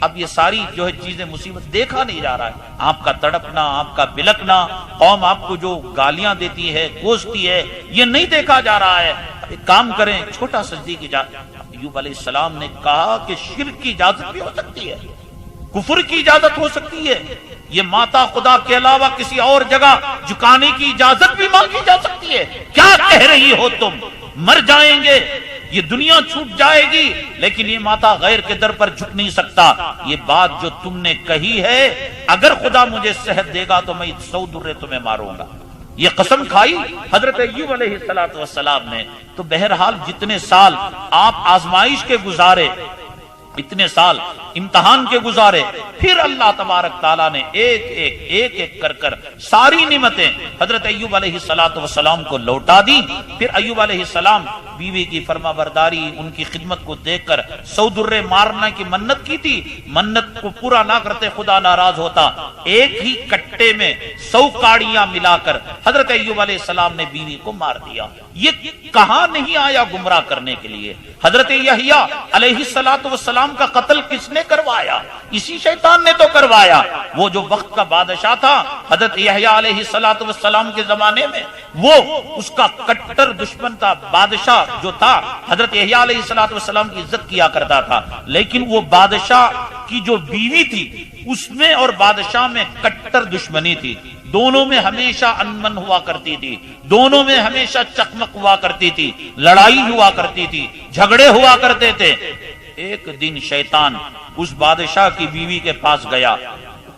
اب یہ ساری جو ہے چیزیں مصیبت دیکھا نہیں جا رہا ہے، آپ کا تڑپنا، آپ کا بلکنا، قوم آپ کو جو گالیاں دیتی ہے، کوستی ہے، یہ نہیں دیکھا جا رہا ہے، ایک کام کریں چھوٹا سجدے کی اجازت۔ ایوب علیہ السلام نے کہا کہ شرک کی اجازت بھی ہو سکتی ہے، کفر کی اجازت ہو سکتی ہے، یہ ماتا خدا کے علاوہ کسی اور جگہ جھکانے کی اجازت بھی مانگی جا سکتی ہے۔ کیا کہہ رہی ہو تم؟ مر جائیں گے، یہ دنیا چھوٹ جائے گی، لیکن یہ ماتا غیر کے در پر جھک نہیں سکتا۔ یہ بات جو تم نے کہی ہے، اگر خدا مجھے صحت دے گا تو میں 100 درے تمہیں ماروں گا، یہ قسم کھائی حضرت ایوب علیہ السلام نے۔ تو بہرحال جتنے سال آپ آزمائش کے گزارے، اتنے سال امتحان کے گزارے، پھر اللہ تبارک تعالیٰ نے ایک کر ساری نعمتیں حضرت ایوب علیہ السلام کو لوٹا دی۔ پھر ایوب علیہ السلام بیوی کی فرما برداری، ان کی خدمت کو دیکھ کر 100 درے مارنے کی منت کی تھی، منت کو پورا نہ کرتے خدا ناراض ہوتا۔ ایک ہی کٹے میں 100 کاڑیاں ملا کر حضرت ایوب علیہ السلام نے بیوی کو مار دیا۔ یہ کہاں نہیں آیا گمراہ کرنے کے لیے؟ حضرت یحییٰ علیہ السلام کا قتل کس نے کروایا؟ اسی شیطان نے تو کروایا۔ وہ جو وقت کا بادشاہ تھا حضرت یحییٰ علیہ والسلام کے زمانے میں وہ اس کا کٹر دشمن تھا. بادشاہ جو تھا حضرت یحییٰ علیہ الصلوۃ والسلام کی عزت کیا کرتا تھا, لیکن وہ بادشاہ کی جو بیوی تھی اس میں اور بادشاہ میں کٹر دشمنی تھی. دونوں میں ہمیشہ انمن ہوا کرتی تھی, دونوں میں ہمیشہ چکمک ہوا کرتی تھی, لڑائی ہوا کرتی تھی, جھگڑے ہوا کرتے تھے. ایک دن شیطان اس بادشاہ کی بیوی کے پاس گیا.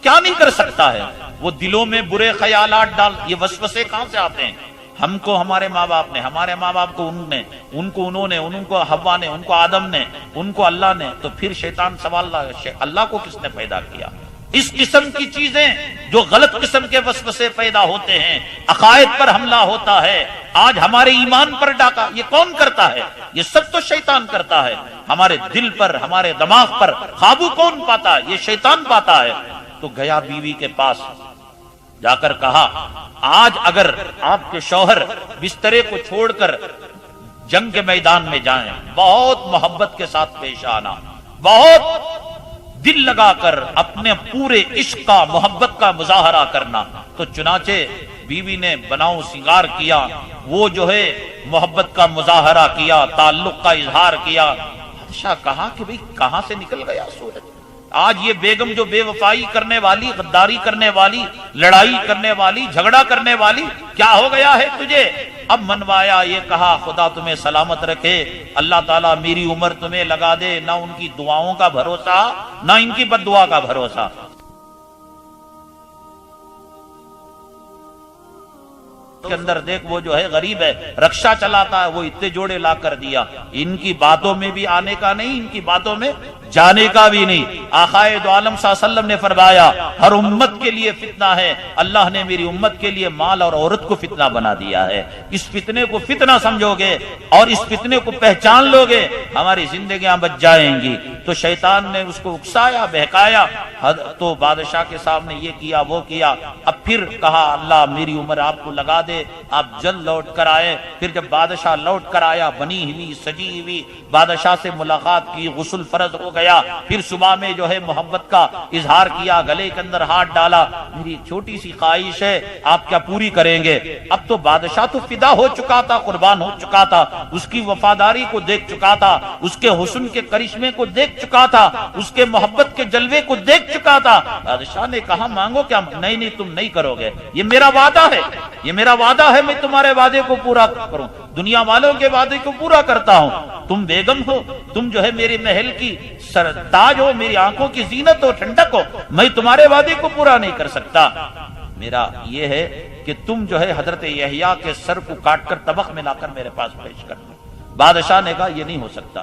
کیا نہیں کر سکتا ہے وہ, دلوں میں برے خیالات ڈال. یہ وسوسے کہاں سے آتے ہیں؟ ہم کو ہمارے ماں باپ نے, ہمارے ماں باپ کو ان کو انہوں نے, ان کو حوا نے, ان کو آدم نے, ان کو اللہ نے, تو پھر شیطان سوال اللہ کو کس نے پیدا کیا؟ اس قسم کی چیزیں جو غلط قسم کے وسوسے پیدا ہوتے ہیں, عقائد پر حملہ ہوتا ہے, آج ہمارے ایمان پر ڈاکہ, یہ کون کرتا ہے؟ یہ سب تو شیطان کرتا ہے. ہمارے دل پر, ہمارے دماغ پر قابو کون پاتا ہے؟ یہ شیطان پاتا ہے. تو گیا بیوی کے پاس, جا کر کہا آج اگر آپ کے شوہر بسترے کو چھوڑ کر جنگ کے میدان میں جائیں, بہت محبت کے ساتھ پیش آنا, بہت دل لگا کر اپنے پورے عشق کا, محبت کا مظاہرہ کرنا. تو چنانچہ بیوی نے بناؤ سنگار کیا, وہ جو ہے محبت کا مظاہرہ کیا, تعلق کا اظہار کیا. بادشاہ کہا کہ بھئی کہاں سے نکل گیا سورج؟ آج یہ بیگم جو بے وفائی کرنے والی, غداری کرنے والی, لڑائی کرنے والی, جھگڑا کرنے والی, کیا ہو گیا ہے تجھے؟ اب منوایا, یہ کہا خدا تمہیں سلامت رکھے, اللہ تعالیٰ میری عمر تمہیں لگا دے. نہ ان کی دعاؤں کا بھروسہ, نہ ان کی بد دعا کا بھروسہ. کے اندر دیکھ وہ جو ہے غریب ہے, رکشا چلاتا ہے, وہ اتنے جوڑے لا کر دیا. ان کی باتوں میں بھی آنے کا نہیں, ان کی باتوں میں جانے کا بھی نہیں. آقائے دو عالم صلی اللہ علیہ وسلم نے فرمایا ہر امت کے لیے فتنہ ہے, اللہ نے میری امت کے لیے مال اور عورت کو فتنہ بنا دیا ہے. اس فتنے کو فتنہ سمجھو گے اور اس فتنے کو پہچان لو گے, ہماری زندگیاں بچ جائیں گی. تو شیطان نے اس کو اکسایا, بہکایا, تو بادشاہ کے سامنے یہ کیا وہ کیا. اب پھر کہا اللہ میری عمر آپ کو لگا دے, آپ جلد لوٹ کر آئے. پھر جب بادشاہ لوٹ کر آیا, بنی ہوئی سجی ہوئی, بادشاہ سے ملاقات کی, غسل فرض ہو گیا. پھر صبح میں جو ہے محبت کا اظہار کیا, گلے کے اندر ہاتھ ڈالا, میری چھوٹی سی خواہش ہے آپ کیا پوری کریں گے؟ اب تو بادشاہ تو فدا ہو چکا تھا, قربان ہو چکا تھا, اس کی وفاداری کو دیکھ چکا تھا, اس کے حسن کے کرشمے کو دیکھ چکا تھا, اس کے محبت کے جلوے کو دیکھ چکا تھا. بادشاہ نے کہا مانگو کیا؟ نہیں تم نہیں کرو گے, یہ میرا وعدہ ہے, یہ میرا وعدہ ہے, میں تمہارے وعدے کو پورا کروں, دنیا والوں کے وعدے کو پورا کرتا ہوں. تم بیگم ہو, تم جو ہے میرے محل کی تاج ہو, میری آنکھوں کی زینت ہو, ٹھنڈک ہو, میں تمہارے وعدے کو پورا نہیں کر سکتا. میرا یہ ہے کہ تم جو ہے حضرت یحییٰ کے سر کو کاٹ کر طبق میں لا کر میرے پاس پیش کر دو. بادشاہ نے کہا یہ نہیں ہو سکتا,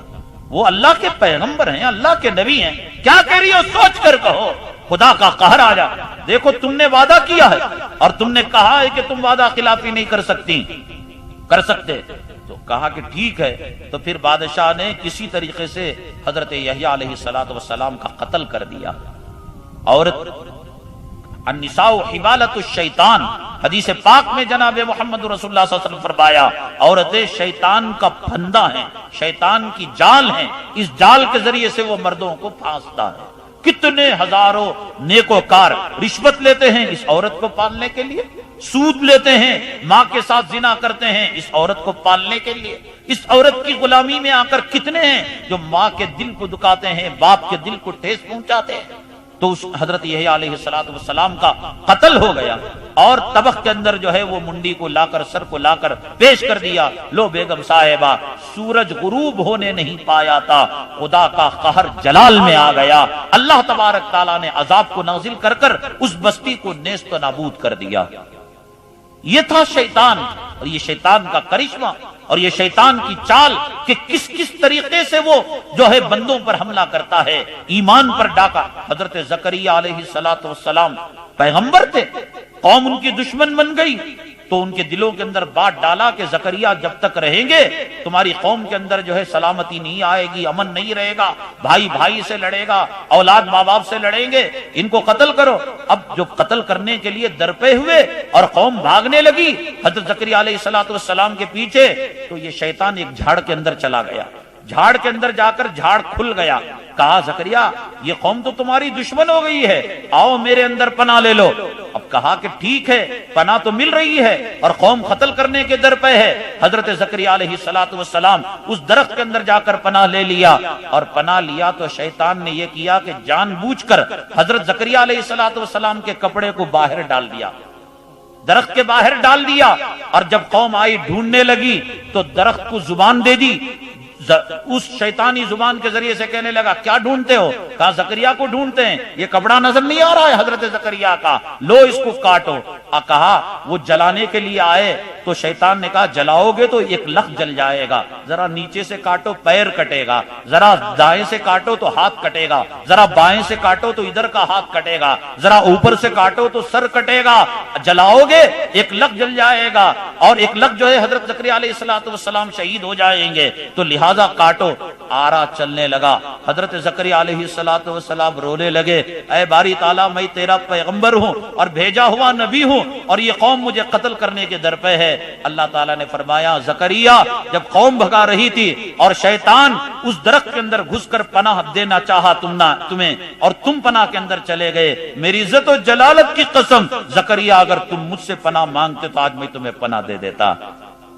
وہ اللہ کے پیغمبر ہیں, اللہ کے نبی ہیں, کیا کہہ رہی ہو سوچ کر کہو, خدا کا قہر آ جا. دیکھو تم نے وعدہ کیا ہے اور تم نے کہا ہے کہ تم وعدہ خلافی نہیں کر سکتے. تو کہا کہ ٹھیک ہے. تو پھر بادشاہ نے کسی طریقے سے حضرت یحییٰ علیہ السلام کا قتل کر دیا. عورت النساء حبالۃ الشیطان, حدیث پاک میں جناب محمد رسول اللہ صلی اللہ علیہ وسلم فرمایا عورتیں شیطان کا پھندا ہیں, شیطان کی جال ہیں, اس جال کے ذریعے سے وہ مردوں کو پھانستا ہے. کتنے ہزاروں نیکوکار رشوت لیتے ہیں اس عورت کو پالنے کے لیے, سود لیتے ہیں, ماں کے ساتھ زنا کرتے ہیں اس عورت کو پالنے کے لیے. اس عورت کی غلامی میں آ کر کتنے ہیں جو ماں کے دل کو دکاتے ہیں, باپ کے دل کو ٹھیس پہنچاتے ہیں. تو اس حضرت یحییٰ علیہ السلام کا قتل ہو گیا اور طبق کے اندر جو ہے وہ منڈی کو لا کر, سر کو لا کر پیش کر دیا. لو بیگم صاحبہ, سورج غروب ہونے نہیں پایا تھا, خدا کا قہر جلال میں آ گیا. اللہ تبارک تعالیٰ نے عذاب کو نازل کر کر اس بستی کو نیست و نابود کر دیا. یہ تھا شیطان, اور یہ شیطان کا کرشمہ اور یہ شیطان کی چال کہ کس کس طریقے سے وہ جو ہے بندوں پر حملہ کرتا ہے, ایمان پر ڈاکہ. حضرت زکریا علیہ السلام پیغمبر تھے, قوم ان کی دشمن بن گئی, تو ان کے دلوں کے اندر بات ڈالا کہ زکریا جب تک رہیں گے تمہاری قوم کے اندر جو ہے سلامتی نہیں آئے گی, امن نہیں رہے گا, بھائی بھائی سے لڑے گا, اولاد ماں باپ سے لڑیں گے, ان کو قتل کرو. اب جو قتل کرنے کے لیے درپے ہوئے اور قوم بھاگنے لگی حضرت زکریا علیہ السلام کے پیچھے, تو یہ شیطان ایک جھاڑ کے اندر چلا گیا. جھاڑ کے اندر جا کر جھاڑ کھل گیا, کہا زکریا یہ قوم تو تمہاری دشمن ہو گئی ہے، آؤ میرے اندر پناہ لے لو۔ اب کہا کہ ٹھیک ہے، پناہ تو مل رہی ہے اور قوم قتل کرنے کے در پہ ہے۔ حضرت زکریا علیہ السلام اس درخت کے اندر جا کر پناہ لے لیا، اور پناہ لیا تو شیطان نے یہ کیا کہ جان بوجھ کر حضرت زکریا علیہ السلام کے کپڑے کو باہر ڈال دیا، درخت کے باہر ڈال دیا، اور جب قوم آئی ڈھونڈنے لگی تو درخت کو زبان دے دی، اس شیطانی زبان کے ذریعے سے کہنے لگا کیا ڈھونڈتے ہو؟ کہا زکریا کو ڈھونڈتے ہیں، یہ کپڑا نظر نہیں آ رہا ہے حضرت زکریا کا، لو اس کو کاٹو۔ کہا وہ جلانے کے لیے آئے تو شیطان نے کہا جلاؤ گے تو ایک لخ جل جائے گا، ذرا نیچے سے کاٹو پیر کٹے گا، ذرا دائیں سے کاٹو تو ہاتھ کٹے گا، ذرا بائیں سے کاٹو تو ادھر کا ہاتھ کٹے گا، ذرا اوپر سے کاٹو تو سر کٹے گا، جلاؤ گے ایک لخ جل جائے گا، اور ایک لخ جو ہے حضرت زکریا علیہ السلام شہید ہو جائیں گے، تو لہذا کاٹو۔ آرا چلنے لگا، حضرت زکریا علیہ السلام رونے لگے، اے باری تعالیٰ میں تیرا پیغمبر ہوں اور بھیجا ہوا نبی ہوں، اور یہ قوم مجھے قتل کرنے کے در پہ ہے۔ اللہ تعالیٰ نے فرمایا زکریا جب قوم بھگا رہی تھی اور شیطان اس درخت کے اندر گھس کر پناہ دینا چاہا تمہیں، اور تم پناہ کے اندر چلے گئے، میری عزت و جلالت کی قسم زکریا اگر تم مجھ سے پناہ مانگتے تو آج میں تمہیں پناہ دے دیتا۔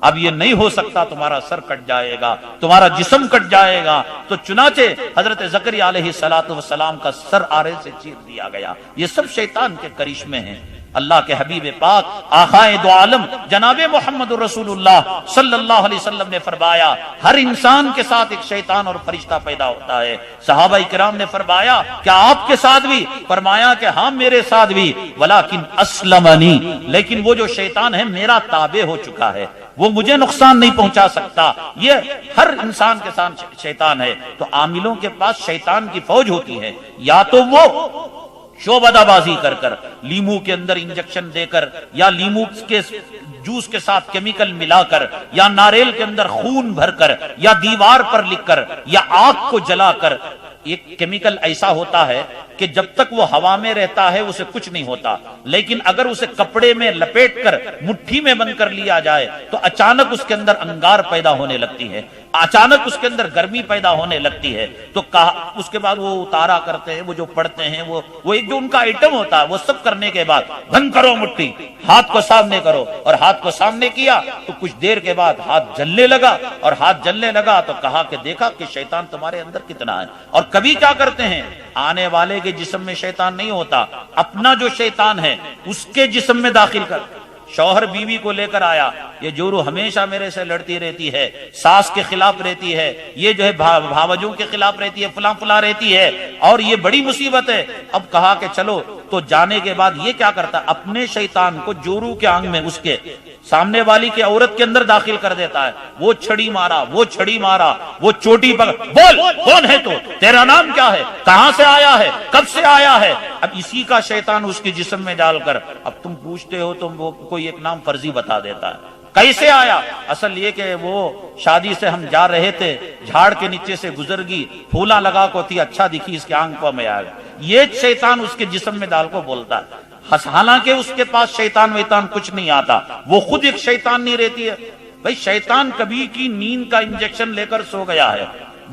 اب یہ نہیں ہو سکتا، تمہارا سر کٹ جائے گا، تمہارا جسم کٹ جائے گا۔ تو چنانچہ حضرت زکریا علیہ السلام کا سر آرے سے چیر دیا گیا۔ یہ سب شیطان کے کرشمے ہیں۔ اللہ کے حبیب پاک آقائے دو عالم جناب محمد رسول اللہ صلی اللہ علیہ وسلم نے فرمایا ہر انسان کے ساتھ ایک شیطان اور فرشتہ پیدا ہوتا ہے۔ صحابہ کرام نے فرمایا کیا آپ کے ساتھ بھی؟ فرمایا کہ ہاں میرے ساتھ بھی، ولیکن اسلمنی، لیکن وہ جو شیطان ہے میرا تابع ہو چکا ہے، وہ مجھے نقصان نہیں پہنچا سکتا۔ یہ ہر انسان کے ساتھ شیطان ہے۔ تو عاملوں کے پاس شیطان کی فوج ہوتی ہے، یا تو وہ شعبدہ بازی کر کر، لیمو کے اندر انجیکشن دے کر، یا لیمو کے جوس کے ساتھ کیمیکل ملا کر، یا ناریل کے اندر خون بھر کر، یا دیوار پر لکھ کر، یا آگ کو جلا کر۔ ایک کیمیکل ایسا ہوتا ہے کہ جب تک وہ ہوا میں رہتا ہے اسے کچھ نہیں ہوتا، لیکن اگر اسے کپڑے میں لپیٹ کر مٹھی میں بند کر لیا جائے تو اچانک اس کے اندر انگار پیدا ہونے لگتی ہے، اچانک اس کے اندر گرمی پیدا ہونے لگتی ہے۔ تو اس کے بعد وہ اتارا کرتے ہیں، وہ جو پڑھتے ہیں، وہ ایک جو ان کا آئٹم ہوتا ہے، وہ سب کرنے کے بعد بند کرو مٹھی، ہاتھ کو سامنے کرو، اور ہاتھ کو سامنے کیا تو کچھ دیر کے بعد ہاتھ جلنے لگا، اور ہاتھ جلنے لگا تو کہا کہ دیکھا کہ شیطان تمہارے اندر کتنا ہے۔ اور کبھی کیا کرتے ہیں، آنے والے کے جسم میں شیطان نہیں ہوتا، اپنا جو شیطان ہے اس کے جسم میں داخل کر۔ شوہر بیوی کو لے کر آیا، یہ جورو ہمیشہ میرے سے لڑتی رہتی ہے، ساس کے خلاف رہتی ہے، یہ جو ہے بھاوجوں کے خلاف رہتی ہے، فلاں فلاں رہتی ہے، اور یہ بڑی مصیبت ہے۔ اب کہا کہ چلو، تو جانے کے بعد یہ کیا کرتا ہے، اپنے شیطان کو جورو کے آنگ میں اس کے سامنے والی کی عورت کے اندر داخل کر دیتا ہے۔ وہ چھڑی مارا، وہ چھڑی مارا، وہ چوٹی پکڑ، بول کون ہے تو، تیرا نام کیا ہے، کہاں سے آیا ہے، کب سے آیا ہے۔ اب اسی کا شیطان اس کے جسم میں ڈال کر اب تم پوچھتے ہو تو وہ کوئی ایک نام فرضی بتا دیتا ہے۔ کیسے آیا؟ اصل یہ کہ وہ شادی سے ہم جا رہے تھے، جھاڑ کے نیچے سے گزر گئی، پھولا لگا کو تھی، اچھا دکھی، اس کے آنکھوں میں آ گیا۔ یہ شیطان اس کے جسم میں ڈال کو بولتا ہے۔ حالانکہ اس کے پاس شیطان ویطان کچھ نہیں آتا، وہ خود ایک شیطان نہیں رہتی ہے۔ بھائی شیطان کبھی کی نیند کا انجیکشن لے کر سو گیا ہے،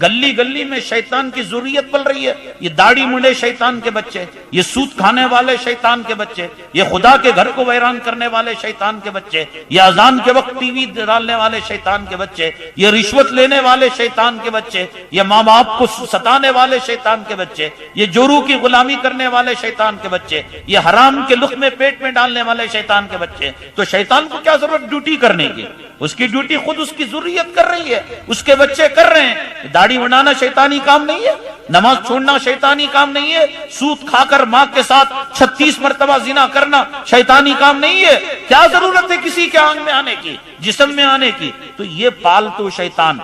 گلی گلی میں شیطان کی ضروریت پل رہی ہے۔ یہ داڑھی منڈے شیطان کے بچے، یہ سود کھانے والے شیطان کے بچے، یہ خدا کے گھر کو ویران کرنے والے شیطان کے بچے، یہ اذان کے وقت ٹی وی ڈالنے والے شیطان کے بچے، یہ رشوت لینے والے شیطان کے بچے، یہ ماں باپ کو ستانے والے شیطان کے بچے، یہ جورو کی غلامی کرنے والے شیطان کے بچے، یہ حرام کے لقمے پیٹ میں ڈالنے والے شیطان کے بچے۔ تو شیطان کو کیا ضرورت ڈیوٹی کرنے کی؟ اس کی ڈیوٹی خود اس کی ضروریت کر رہی ہے، اس کے بچے کر رہے ہیں۔ داڑھی بنانا شیطانی کام نہیں ہے، نماز چھوڑنا شیطانی کام نہیں ہے، سود کھا کر ماں کے ساتھ 36 مرتبہ زنا کرنا شیطانی کام نہیں ہے۔ کیا ضرورت ہے کسی کے آنگ میں آنے کی، جسم میں آنے کی؟ تو یہ پالتو شیطان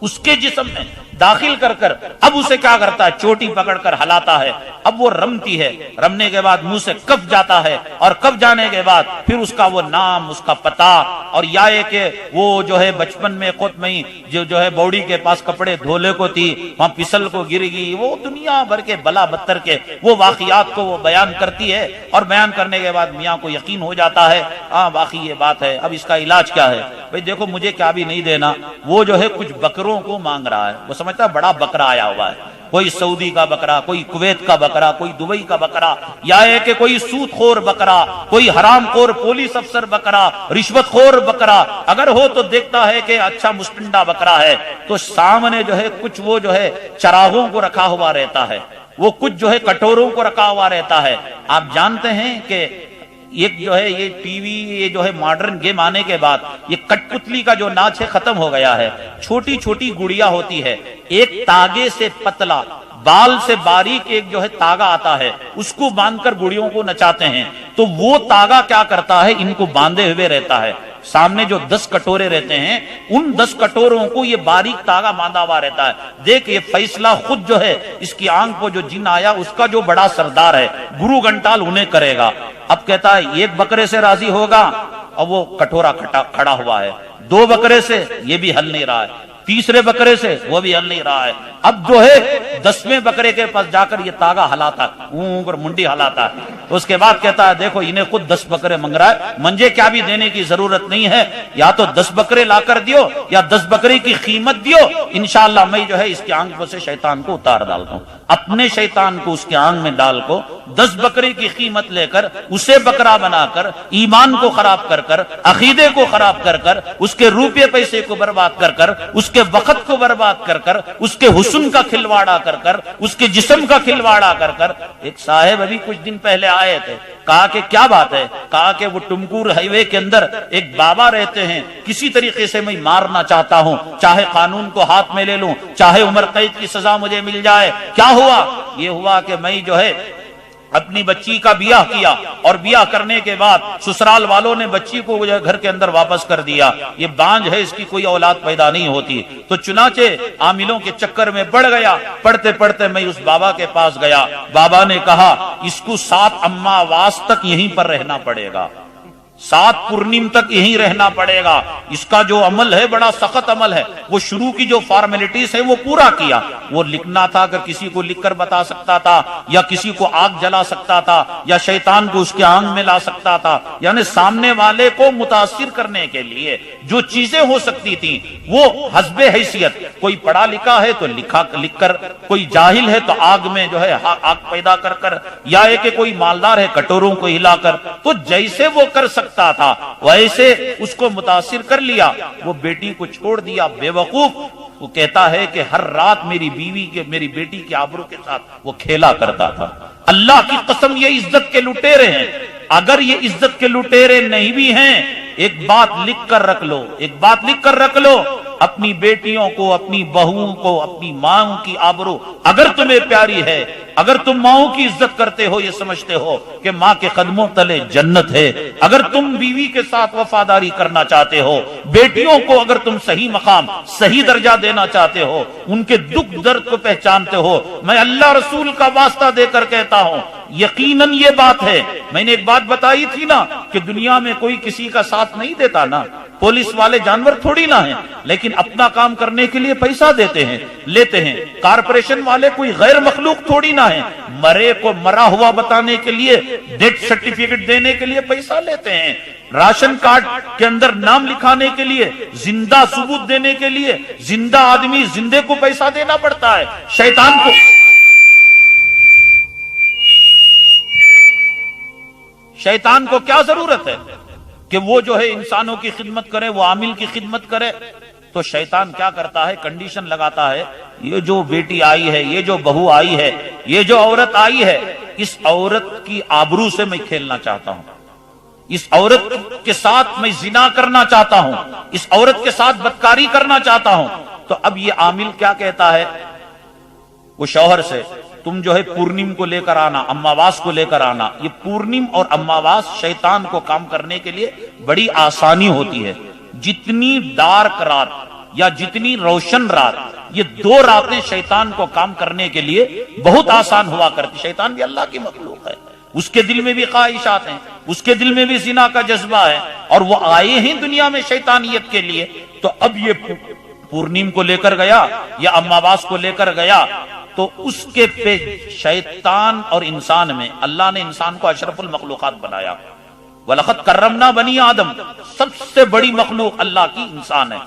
اس کے جسم میں داخل کر کر اب اسے کیا کرتا ہے، چوٹی پکڑ کر ہلاتا ہے۔ اب وہ رمتی ہے، رمنے کے بعد منہ سے کف جاتا ہے، اور کف جانے کے بعد پھر اس کا وہ نام، اس کا پتہ، اور یا یہ کہ وہ جو ہے بچپن میں خود میں جو ہے بوڑی کے پاس کپڑے دھولے کو تھی، وہاں پسل کو گر گئی، وہ دنیا بھر کے بلا بدتر کے وہ واقعات کو وہ بیان کرتی ہے، اور بیان کرنے کے بعد میاں کو یقین ہو جاتا ہے ہاں باقی یہ بات ہے، اب اس کا علاج کیا ہے؟ بھئی دیکھو مجھے کیا بھی نہیں دینا، وہ جو ہے کچھ بکروں کو مانگ رہا ہے، وہ سمجھتا ہے بڑا بکرا آیا ہوا ہے، کوئی سعودی کا بکرا، کوئی کویت کا بکرا، کوئی دبئی کا بکرا، یا ہے کہ کوئی سود خور بکرا، کوئی حرام خور پولیس افسر بکرا، رشوت خور بکرا اگر ہو تو دیکھتا ہے کہ اچھا مسٹنڈا بکرا ہے، تو سامنے جو ہے کچھ وہ جو ہے چراغوں کو رکھا ہوا رہتا ہے، وہ کچھ جو ہے کٹوروں کو رکھا ہوا رہتا ہے۔ آپ جانتے ہیں کہ ایک جو ہے یہ ٹی وی، یہ جو ہے ماڈرن گیم آنے کے بعد یہ کٹ پتلی کا جو ناچ ہے ختم ہو گیا ہے۔ چھوٹی چھوٹی گڑیا ہوتی ہے، ایک تاگے سے پتلا بال سے باریک ایک جو ہے تاگا آتا ہے، اس کو باندھ کر گڑیوں کو نچاتے ہیں، تو وہ تاگا کیا کرتا ہے، ان کو باندھے ہوئے رہتا ہے۔ سامنے جو 10 کٹورے رہتے ہیں، ان 10 کٹوروں کو یہ باریک تاگا باندھا ہوا رہتا ہے۔ دیکھ یہ فیصلہ خود جو ہے اس کی آنکھ کو جو جن آیا اس کا جو بڑا سردار ہے گرو گھنٹال انہیں کرے گا۔ اب کہتا ہے ایک بکرے سے راضی ہوگا، اور وہ کٹورا کھڑا ہوا ہے، 2 بکرے سے یہ بھی ہل نہیں رہا ہے، تیسرے بکرے سے وہ بھی ہل نہیں رہا ہے، اب جو ہے 10ویں بکرے کے پاس جا کر یہ تاگا ہلاتا ہے، اوپر منڈی ہلاتا ہے، اس کے بعد کہتا ہے دیکھو انہیں خود 10 بکرے منگ رہا ہے، منجے کیا بھی دینے کی ضرورت نہیں ہے، یا تو 10 بکرے لا کر دیو یا 10 بکرے کی قیمت دیو، انشاءاللہ میں جو ہے اس کی آنکھ سے شیطان کو اتار ڈالتا ہوں۔ اپنے شیطان کو اس کے آنکھ میں ڈال کو 10 بکرے کی قیمت لے کر اسے بکرا بنا کر ایمان کو خراب کر کر، عقیدے کو خراب کر کر، اس کے روپے پیسے کو برباد کر کر، اس کے وقت کو برباد کر کر، اس کے حسن کا کھلواڑا کر کر، اس کے جسم کا کھلواڑا کر کر۔ ایک صاحب ابھی کچھ دن پہلے آئے تھے، کہا کہ کیا بات ہے، کہا کہ وہ ٹمکور ہائی وے کے اندر ایک بابا رہتے ہیں، کسی طریقے سے میں مارنا چاہتا ہوں، چاہے قانون کو ہاتھ میں لے لوں، چاہے عمر قید کی سزا مجھے مل جائے۔ کیا ہوا؟ یہ ہوا کہ میں جو ہے اپنی بچی کا بیاہ کیا، اور بیاہ کرنے کے بعد سسرال والوں نے بچی کو گھر کے اندر واپس کر دیا، یہ بانج ہے، اس کی کوئی اولاد پیدا نہیں ہوتی، تو چنانچہ عاملوں کے چکر میں پڑ گیا۔ پڑھتے پڑھتے میں اس بابا کے پاس گیا، بابا نے کہا اس کو 7 اماواس تک یہیں پر رہنا پڑے گا، 7 پورنیم تک یہیں رہنا پڑے گا، اس کا جو عمل ہے بڑا سخت عمل ہے۔ وہ شروع کی جو فارمیلٹیز ہے وہ پورا کیا، وہ لکھنا تھا، اگر کسی کو لکھ کر بتا سکتا تھا، یا کسی کو آگ جلا سکتا تھا، یا شیطان کو اس کے آنکھ میں لا سکتا تھا، یعنی سامنے والے کو متاثر کرنے کے لیے جو چیزیں ہو سکتی تھیں وہ حسب حیثیت، کوئی پڑھا لکھا ہے تو لکھ کر، کوئی جاہل ہے تو آگ میں جو ہے آگ پیدا کر کر، یا ہے کہ کوئی مالدار ہے کٹوروں کو ہلا کر، تو جیسے وہ کر سکتا تھا ویسے اس کو متاثر کر لیا۔ وہ بیٹی کو چھوڑ دیا، بے وقوف۔ وہ کہتا ہے کہ ہر رات میری بیٹی کے آبرو کے ساتھ وہ کھیلا کرتا تھا۔ اللہ کی قسم یہ عزت کے لٹیرے ہیں۔ اگر یہ عزت کے لٹیرے نہیں بھی ہیں، ایک بات لکھ کر رکھ لو، اپنی بیٹیوں کو، اپنی بہوؤں کو، اپنی ماں کی آبرو اگر تمہیں پیاری ہے، اگر تم ماں کی عزت کرتے ہو، یہ سمجھتے ہو کہ ماں کے قدموں تلے جنت ہے، اگر تم بیوی کے ساتھ وفاداری کرنا چاہتے ہو، بیٹیوں کو اگر تم صحیح مقام، صحیح درجہ دینا چاہتے ہو، ان کے دکھ درد کو پہچانتے ہو، میں اللہ رسول کا واسطہ دے کر کہتا ہوں یقیناً یہ بات ہے۔ میں نے ایک بات بتائی تھی نا کہ دنیا میں کوئی کسی کا ساتھ نہیں دیتا نا، پولیس والے جانور تھوڑی نہ ہیں، لیکن اپنا کام کرنے کے لیے پیسہ لیتے ہیں۔ کارپوریشن والے کوئی غیر مخلوق تھوڑی نہ ہیں، مرے کو مرا ہوا بتانے کے لیے، ڈیتھ سرٹیفکیٹ دینے کے لیے پیسہ لیتے ہیں، راشن کارڈ کے اندر نام لکھانے کے لیے، زندہ ثبوت دینے کے لیے، زندہ آدمی زندے کو پیسہ دینا پڑتا ہے۔ شیطان کو کیا ضرورت ہے کہ وہ جو ہے انسانوں کی خدمت کرے، وہ عامل کی خدمت کرے؟ تو شیطان کیا کرتا ہے، کنڈیشن لگاتا ہے، یہ جو بیٹی آئی ہے، یہ جو بہو آئی ہے، یہ جو عورت آئی ہے، اس عورت کی آبرو سے میں کھیلنا چاہتا ہوں، اس عورت کے ساتھ میں زنا کرنا چاہتا ہوں، اس عورت کے ساتھ بدکاری کرنا چاہتا ہوں۔ تو اب یہ عامل کیا کہتا ہے، وہ شوہر سے تم جو ہے پورنیم کو لے کر آنا، اماواس کو لے کر آنا۔ یہ پورنیم اور اماواس شیطان کو کام کرنے کے لیے بڑی آسانی ہوتی ہے۔ جتنی ڈارک رات یا جتنی روشن رات، یہ 2 راتیں شیطان کو کام کرنے کے لیے بہت آسان ہوا کرتی۔ شیطان بھی اللہ کی مخلوق ہے، اس کے دل میں بھی خواہشات ہیں، اس کے دل میں بھی زنا کا جذبہ ہے، اور وہ آئے ہیں دنیا میں شیطانیت کے لیے۔ تو اب یہ پورنیم کو لے کر گیا یا اماواس کو لے کر گیا، تو اس کے پہ شیطان اور انسان میں اللہ نے انسان کو اشرف المخلوقات بنایا۔ وَلَقَدْ كَرَّمْنَا بَنِي آدم، سب سے بڑی مخلوق اللہ کی انسان ہے،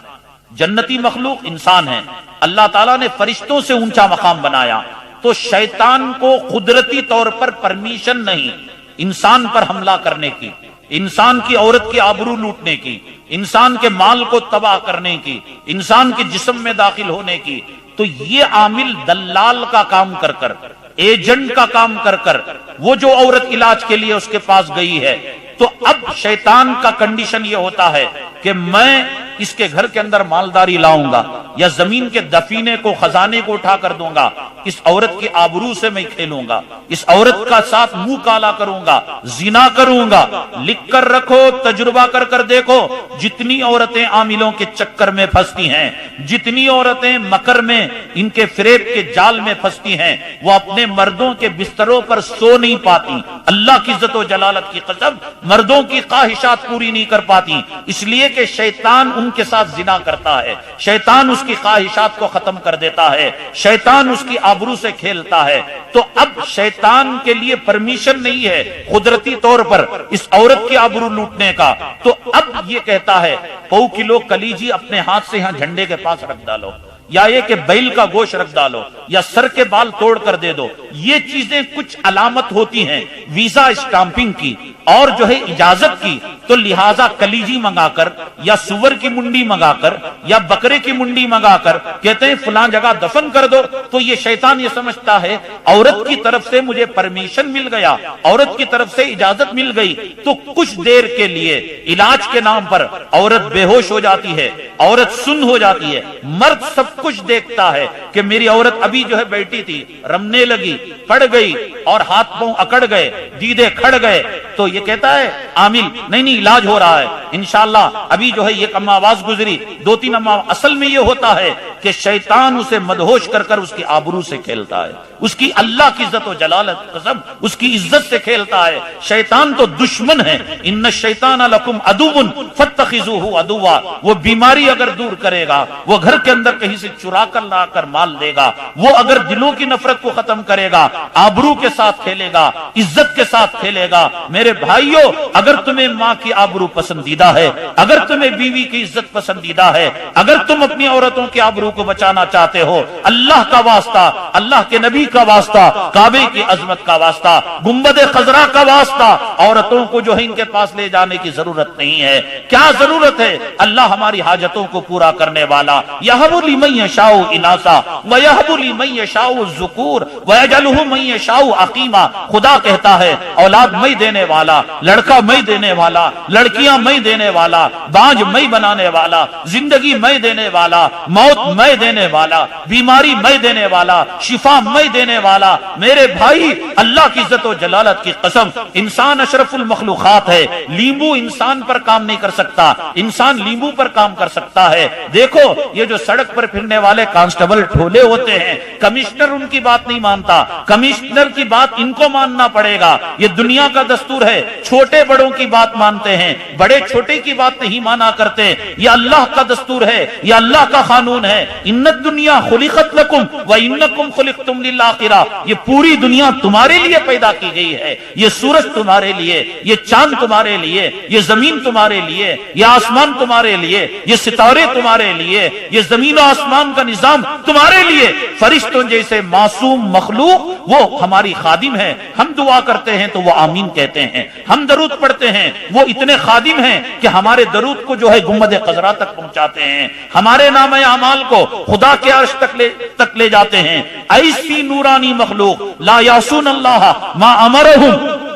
جنتی مخلوق انسان ہے۔ اللہ تعالیٰ نے فرشتوں سے اونچا مقام بنایا، تو شیطان کو قدرتی طور پر پرمیشن نہیں انسان پر حملہ کرنے کی، انسان کی عورت کی آبرو لوٹنے کی، انسان کے مال کو تباہ کرنے کی، انسان کے جسم میں داخل ہونے کی. تو یہ عامل دلال کا کام کر کر، ایجنٹ کا کام کر کر، وہ جو عورت علاج کے لیے اس کے پاس گئی ہے، تو اب شیطان کا کنڈیشن یہ ہوتا ہے کہ میں اس کے گھر کے اندر مالداری لاؤں گا، یا زمین کے دفینے کو، خزانے کو اٹھا کر دوں گا، اس عورت کی آبرو سے میں کھیلوں گا، اس عورت کا ساتھ منہ کالا کروں گا، زنا کروں گا. لکھ کر رکھو، تجربہ کر کر دیکھو، جتنی عورتیں عاملوں کے چکر میں پھنستی ہیں، جتنی عورتیں مکر میں، ان کے فریب کے جال میں پھنستی ہیں، وہ اپنے مردوں کے بستروں پر سو نہیں پاتی. اللہ کی عزت و جلالت کی قسم، مردوں کی خواہشات پوری نہیں کر پاتی، اس لیے کہ شیطان ان کے ساتھ زنا کرتا ہے، شیطان اس کی خواہشات کو ختم کر دیتا ہے، شیطان اس کی آبرو سے کھیلتا ہے. تو اب شیطان کے لیے پرمیشن نہیں ہے قدرتی طور پر اس عورت کی آبرو لوٹنے کا. تو اب یہ کہتا ہے 100 کلو کلیجی اپنے ہاتھ سے یہاں جھنڈے کے پاس رکھ ڈالو، یا یہ کہ بیل کا گوشت رکھ ڈالو، یا سر کے بال توڑ کر دے دو. یہ چیزیں کچھ علامت ہوتی ہیں ویزا اسٹامپنگ کی اور جو ہے اجازت کی. تو لہٰذا کلیجی منگا کر، یا سور کی منڈی منگا کر، یا بکرے کی منڈی منگا کر کہتے ہیں فلاں جگہ دفن کر دو. تو یہ شیطان یہ سمجھتا ہے عورت کی طرف سے مجھے پرمیشن مل گیا، عورت کی طرف سے اجازت مل گئی، تو کچھ دیر کے لیے علاج کے نام پر عورت بے ہوش ہو جاتی ہے، عورت سن ہو جاتی ہے. مرد سب کچھ دیکھتا ہے کہ میری عورت ابھی جو ہے بیٹھی تھی، رمنے لگی، پڑ گئی، اور ہاتھ پاؤں اکڑ گئے، دیدے کھڑ گئے. تو یہ کہتا ہے عامل نہیں علاج ہو رہا ہے انشاءاللہ، ابھی جو ہے یہ کم آواز گزری، 2-3 اصل میں یہ ہوتا ہے کہ شیطان اسے مدہوش کر کر اس کی آبرو سے کھیلتا ہے، اس کی اللہ کی عزت و جلالت قسم، اس کی عزت سے کھیلتا ہے. شیطان تو دشمن ہے. ان الشیطان لکم عدو فاتخذوہ عدوا. وہ بیماری اگر دور کرے گا، وہ گھر کے اندر کہیں سے چرا کر لا کر مال دے گا، وہ اگر دلوں کی نفرت کو ختم کرے گا، آبرو کے ساتھ کھیلے گا، عزت کے ساتھ کھیلے گا. میرے بھائیوں، اگر تمہیں ماں کی آبرو پسندیدہ ہے، اگر تمہیں بیوی کی عزت پسندیدہ ہے، اگر تم اپنی عورتوں کی آبرو کو بچانا چاہتے ہو، اللہ کا واسطہ، اللہ کے نبی کا واسطہ، کعبے کی عظمت کا واسطہ، گنبد خضرا کا واسطہ، عورتوں کو جو ہے ان کے پاس لے جانے کی ضرورت نہیں ہے. کیا ضرورت ہے؟ اللہ ہماری حاجتوں کو پورا کرنے والا. یہب لمن یشاء اناسا ویہب لمن یشاء الذکور ویجعلہ من یشاء عقیما. خدا کہتا ہے اولاد میں دینے والا، لڑکا میں دینے والا، لڑکیاں میں دینے والا، بانج میں بنانے والا، زندگی میں دینے والا، موت میں دینے والا، بیماری میں دینے والا، شفا میں دینے والا. میرے بھائی، اللہ کی عزت و جلالت کی قسم، انسان اشرف المخلوقات ہے. لیمبو انسان پر کام نہیں کر سکتا، انسان لیمبو پر کام کر سکتا ہے. دیکھو یہ جو سڑک پر پھرنے والے کانسٹیبل ٹھولے ہوتے ہیں، کمشنر ان کی بات نہیں مانتا، کمشنر کی بات ان کو ماننا پڑے گا. یہ دنیا کا دستور ہے، چھوٹے بڑوں کی بات مانتے ہیں، بڑے چھوٹے کی بات نہیں مانا کرتے. یہ اللہ کا دستور ہے، یہ اللہ کا قانون ہے. ان الدنیا خلقت لکم وانکم خلقتم للآخرہ. یہ پوری دنیا تمہارے لیے پیدا کی گئی ہے. یہ سورج تمہارے لیے، یہ چاند تمہارے لیے، یہ زمین تمہارے لیے، یہ آسمان تمہارے لیے، یہ ستارے تمہارے لیے، یہ زمین و آسمان کا نظام تمہارے لیے. فرشتوں جیسے معصوم مخلوق وہ ہماری خادم ہے. ہم دعا کرتے ہیں تو وہ آمین کہتے ہیں، ہم درود پڑھتے ہیں، وہ اتنے خادم ہیں کہ ہمارے درود کو جو ہے گنبد خضرا تک پہنچاتے ہیں، ہمارے نام اعمال کو خدا کے عرش تک لے جاتے ہیں. ایسی نورانی مخلوق لا یعصون اللہ ما امرہم،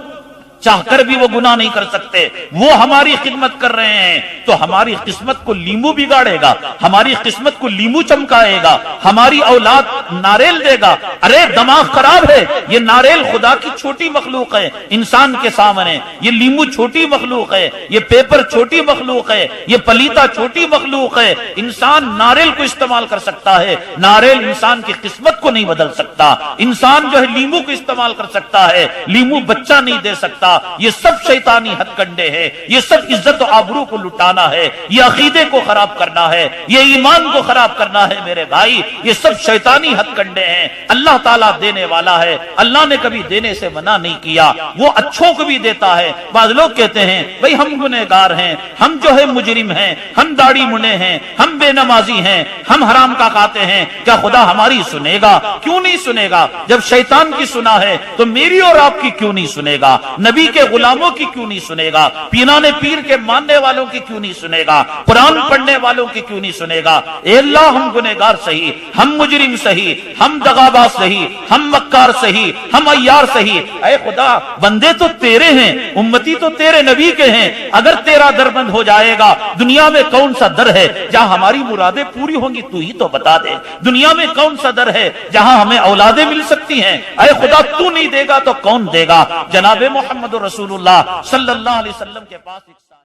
چاہ کر بھی وہ گناہ نہیں کر سکتے، وہ ہماری خدمت کر رہے ہیں. تو ہماری قسمت کو لیمو بگاڑے گا، ہماری قسمت کو لیمو چمکائے گا، ہماری اولاد ناریل دے گا. ارے دماغ خراب ہے، یہ ناریل خدا کی چھوٹی مخلوق ہے انسان کے سامنے، یہ لیمو چھوٹی مخلوق ہے، یہ پیپر چھوٹی مخلوق ہے، یہ پلیتا چھوٹی مخلوق ہے. انسان ناریل کو استعمال کر سکتا ہے، ناریل انسان کی قسمت کو نہیں بدل سکتا. انسان جو ہے لیمو کو استعمال کر سکتا ہے، لیمو بچہ نہیں دے سکتا. یہ سب شیطانی ہتھ کنڈے ہیں، یہ سب عزت و آبرو کو لٹانا ہے، یہ عقیدے کو خراب کرنا ہے، یہ ایمان کو خراب کرنا ہے میرے بھائی، یہ سب شیطانی ہتھ کنڈے ہیں۔ اللہ تعالیٰ دینے والا ہے، اللہ نے کبھی دینے سے منع نہیں کیا، وہ اچھوں کو بھی دیتا ہے۔ بعض لوگ کہتے ہیں بھئی ہم گنہگار ہیں، ہم جو ہے مجرم ہیں، ہم داڑھی منڈے ہیں، ہم بے نمازی ہیں، ہم حرام کا کھاتے ہیں، کیا خدا ہماری سنے گا؟ کیوں نہیں سنے گا؟ جب شیطان کی سنا ہے تو میری اور آپ کی کیوں نہیں سنے گا؟ نبی کے غلاموں کی کیوں نہیں سنے گا؟ پینانے پیر کے ماننے والوں کی کیوں نہیں سنے گا؟ قرآن پڑھنے والوں کی کیوں نہیں سنے گا؟ اے اللہ ہم گنہگار صحیح، ہم مجرم صحیح، ہم دغاباز صحیح، ہم مکار صحیح، ہم عیار صحیح، اے خدا بندے تو تیرے ہیں، امتی تو تیرے نبی کے ہیں، اگر تیرا در بند ہو جائے گا دنیا میں کون سا در ہے جہاں ہماری مرادیں پوری ہوں گی؟ تو ہی تو بتا دے، دنیا میں کون سا در ہے جہاں ہمیں اولادیں مل سکتی ہیں؟ اے خدا تو نہیں دے گا تو کون دے گا؟ جناب محمد رسول اللہ صلی اللہ علیہ وسلم کے پاس